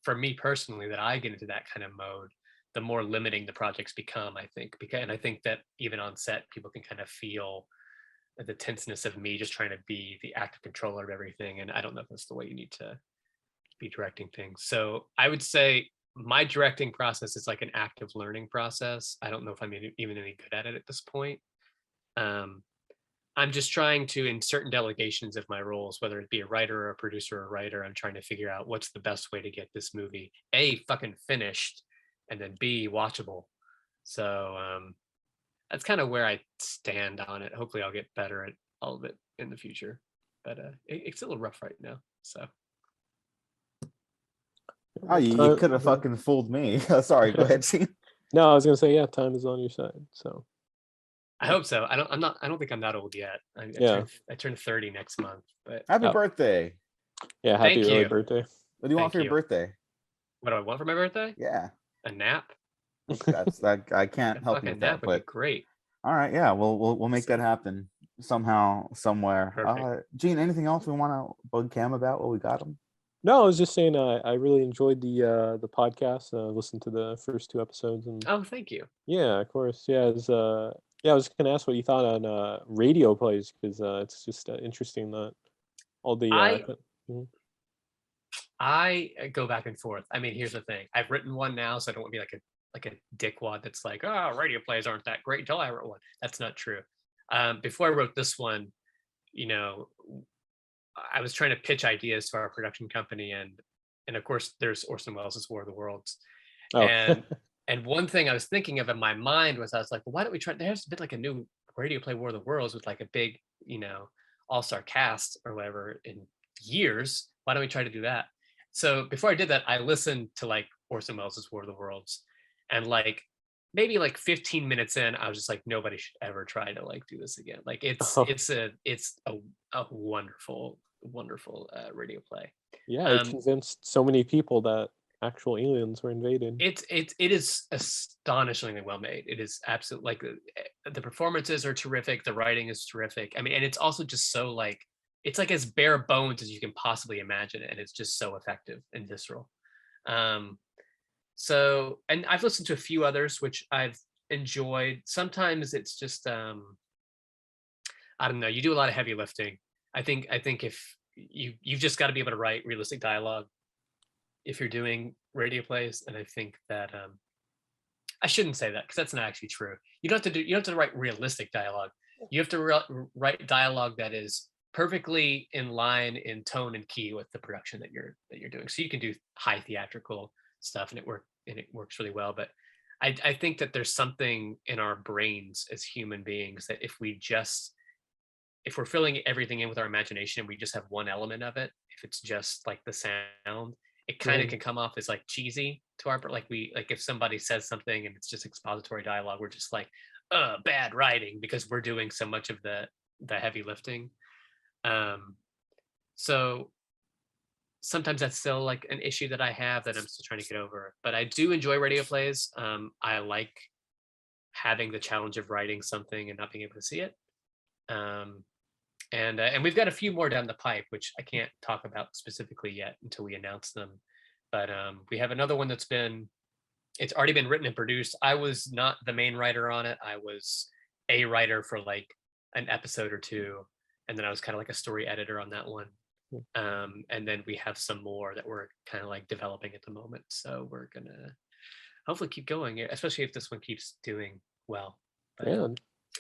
for me personally, that I get into that kind of mode, the more limiting the projects become, I think. And I think that even on set, people can kind of feel the tenseness of me just trying to be the active controller of everything. And I don't know if that's the way you need to be directing things. So I would say my directing process is like an active learning process. I don't know if I'm even any good at it at this point. I'm just trying to, in certain delegations of my roles, whether it be a writer or a producer or a writer, I'm trying to figure out what's the best way to get this movie A, fucking finished, and then B, watchable. So that's kind of where I stand on it. Hopefully I'll get better at all of it in the future, but it's a little rough right now. So. Oh, you could have fucking fooled me. Sorry, go ahead, Shane. No, I was gonna say, yeah, time is on your side. So I hope so. I don't think I'm that old yet. I turned 30 next month. But happy birthday. Yeah, happy early birthday. What do you want for your birthday? What do I want for my birthday? Yeah. A nap. That's that. I can't help you with that, but great. All right, yeah, we'll make that happen somehow, somewhere. Perfect. Gene, anything else we want to bug Cam about while we got him? No, I was just saying I really enjoyed the podcast. Listened to the first 2 episodes, and thank you. Yeah, of course. Yeah, it was, I was gonna ask what you thought on radio plays, because it's just interesting that all the I go back and forth. I mean, here's the thing: I've written one now, so I don't want to be like a dickwad that's like, oh, radio plays aren't that great until I wrote one. That's not true. Before I wrote this one, you know, I was trying to pitch ideas to our production company, and of course there's Orson Welles' War of the Worlds. And one thing I was thinking of in my mind was, I was like, well, why don't we try, there's been like a new radio play War of the Worlds with like a big, all-star cast or whatever in years. Why don't we try to do that? So before I did that, I listened to like Orson Welles' War of the Worlds, and like maybe like 15 minutes in, I was just like, nobody should ever try to like do this again. Like it's a wonderful radio play. Yeah, it convinced so many people that actual aliens were invaded. It is astonishingly well made. It is absolutely, like, the performances are terrific, the writing is terrific. I mean, and it's also just so like, it's like as bare bones as you can possibly imagine it, and it's just so effective and visceral. So, and I've listened to a few others which I've enjoyed. Sometimes it's just I don't know, you do a lot of heavy lifting. I think if you've just got to be able to write realistic dialogue if you're doing radio plays. And I think that I shouldn't say that, because that's not actually true. You don't have to write realistic dialogue. You have to write dialogue that is perfectly in line in tone and key with the production that you're doing. So you can do high theatrical stuff, and it works really well. But I think that there's something in our brains as human beings that if we're filling everything in with our imagination and we just have one element of it, if it's just like the sound, it kind of can come off as like cheesy to our, like if somebody says something and it's just expository dialogue, we're just like, bad writing, because we're doing so much of the heavy lifting. So sometimes that's still like an issue that I have that I'm still trying to get over, but I do enjoy radio plays. I like having the challenge of writing something and not being able to see it. And we've got a few more down the pipe, which I can't talk about specifically yet until we announce them. But we have another one it's already been written and produced. I was not the main writer on it. I was a writer for like an episode or two, and then I was kind of like a story editor on that one. And then we have some more that we're kind of like developing at the moment. So we're gonna hopefully keep going, especially if this one keeps doing well. But Yeah.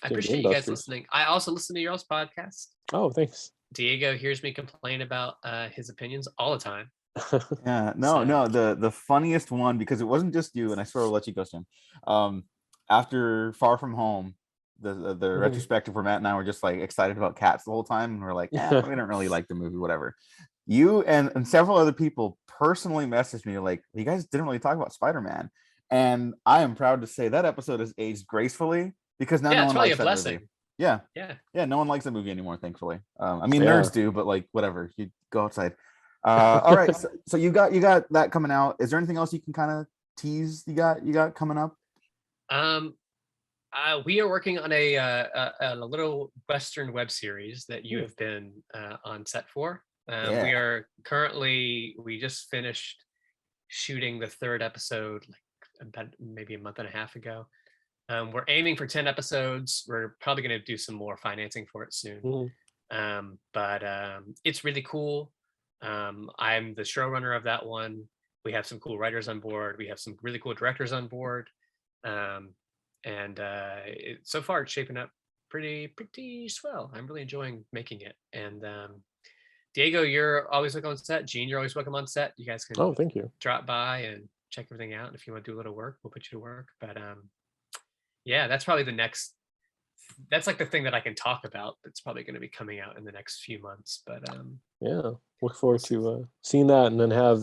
I appreciate you guys listening. I also listen to your all's podcast. Oh, thanks. Diego hears me complain about his opinions all the time. Yeah, no, the funniest one, because it wasn't just you, and I swear I'll let you go soon. After Far From Home, the retrospective where Matt and I were just like excited about cats the whole time, and we're like, we don't really like the movie, whatever. You and several other people personally messaged me like, you guys didn't really talk about Spider-Man, and I am proud to say that episode has aged gracefully, because now no one likes that movie. Yeah, no one likes that movie anymore, thankfully. I mean, nerds do, but like whatever, you go outside. All right, so you got that coming out. Is there anything else you can kind of tease you got coming up? We are working on a little Western web series that you have been on set for. We are we just finished shooting the 3rd episode like maybe a month and a half ago. We're aiming for 10 episodes. We're probably going to do some more financing for it soon. But it's really cool. I'm the showrunner of that one. We have some cool writers on board. We have some really cool directors on board. So far it's shaping up pretty swell. I'm really enjoying making it. And Diego, you're always welcome on set. Gene, you're always welcome on set. You guys can thank you. Drop by and check everything out. And if you want to do a little work, we'll put you to work. But yeah, that's probably that's like the thing that I can talk about that's probably going to be coming out in the next few months. But yeah, look forward to seeing that, and then have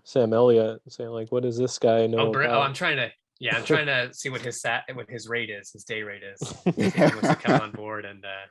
Sam Elliott saying like, what does this guy know about? I'm trying to see what his rate is, his day rate is. He wants to come on board, and I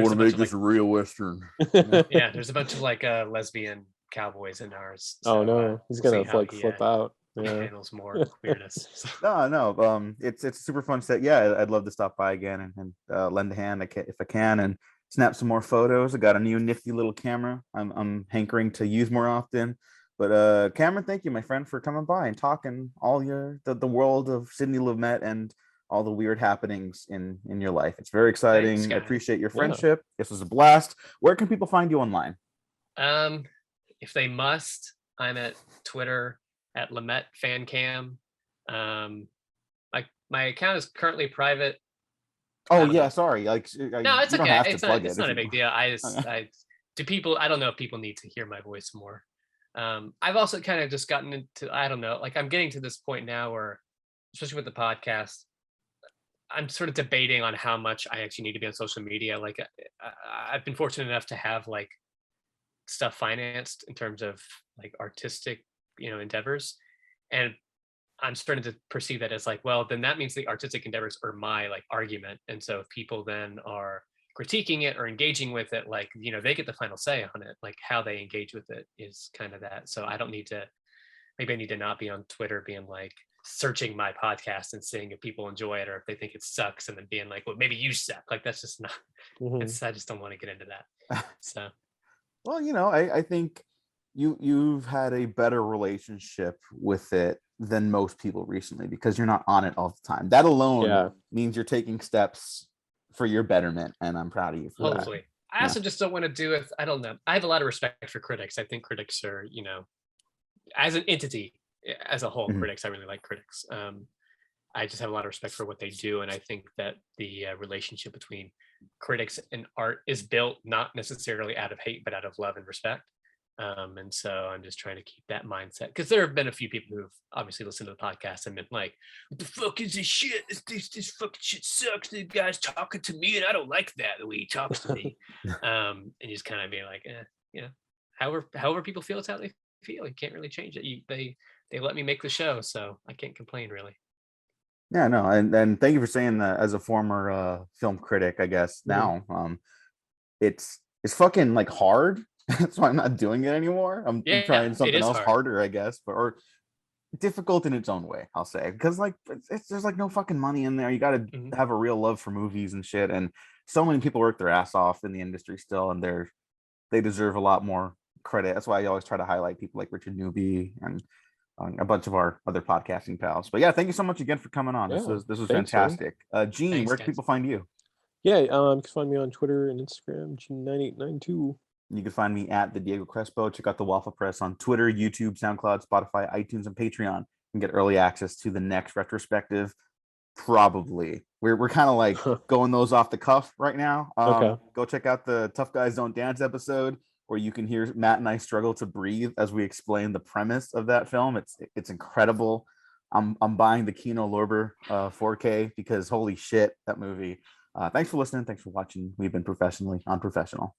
want to make this a real Western. Yeah, there's a bunch of like lesbian cowboys in ours. So, no, he's gonna flip out. Handles more queerness. No, it's a super fun set. Yeah, I'd love to stop by again and lend a hand if I can, and snap some more photos. I got a new nifty little camera I'm hankering to use more often. But Cameron, thank you, my friend, for coming by and talking all the world of Sidney Lumet and all the weird happenings in your life. It's very exciting. Thanks, I appreciate your friendship. This was a blast. Where can people find you online? If they must, I'm at Twitter at Lumet FanCam. My account is currently private. Oh yeah, sorry. Like no, it's okay. It's not a big deal. I don't know if people need to hear my voice more. I've also kind of just gotten into, I don't know, like I'm getting to this point now where, especially with the podcast, I'm sort of debating on how much I actually need to be on social media. Like I've been fortunate enough to have like stuff financed in terms of like artistic, endeavors. And I'm starting to perceive that as like, well, then that means the artistic endeavors are my like argument. And so if people then are critiquing it or engaging with it, like, they get the final say on it. Like how they engage with it is kind of that. So I don't need to, maybe I need to not be on Twitter being like searching my podcast and seeing if people enjoy it or if they think it sucks and then being like, well, maybe you suck. Like that's just not, I just don't want to get into that. So. Well, I think you've had a better relationship with it than most people recently because you're not on it all the time. That alone means you're taking steps for your betterment, and I'm proud of you for Hopefully. That. I also just don't want to do it. I don't know. I have a lot of respect for critics. I think critics are, as an entity, as a whole, critics, I really like critics. I just have a lot of respect for what they do. And I think that the relationship between critics and art is built not necessarily out of hate, but out of love and respect. And so I'm just trying to keep that mindset, because there have been a few people who've obviously listened to the podcast and been like, what the fuck is this shit? This fucking shit sucks. The guy's talking to me and I don't like that, the way he talks to me. And just kind of being like, however people feel, it's how they feel. You can't really change it. They let me make the show, so I can't complain really. Yeah, no, and thank you for saying that. As a former film critic, I guess now, it's fucking like hard. That's why I'm not doing it anymore. I'm trying something else harder, I guess, or difficult in its own way, I'll say, because like there's like no fucking money in there. You got to have a real love for movies and shit, and so many people work their ass off in the industry still, and they deserve a lot more credit. That's why I always try to highlight people like Richard Newby and a bunch of our other podcasting pals. But yeah, thank you so much again for coming on. This was fantastic. Gene, where can people find you? Yeah, you can find me on Twitter and Instagram, Gene9892. You can find me at the Diego Crespo. Check out the Waffle Press on Twitter, YouTube, SoundCloud, Spotify, iTunes, and Patreon, and get early access to the next retrospective. Probably we're kind of like going those off the cuff right now. Go check out the Tough Guys Don't Dance episode, where you can hear Matt and I struggle to breathe as we explain the premise of that film. It's incredible. I'm buying the Kino Lorber 4K because holy shit, that movie. Thanks for listening. Thanks for watching. We've been professionally unprofessional.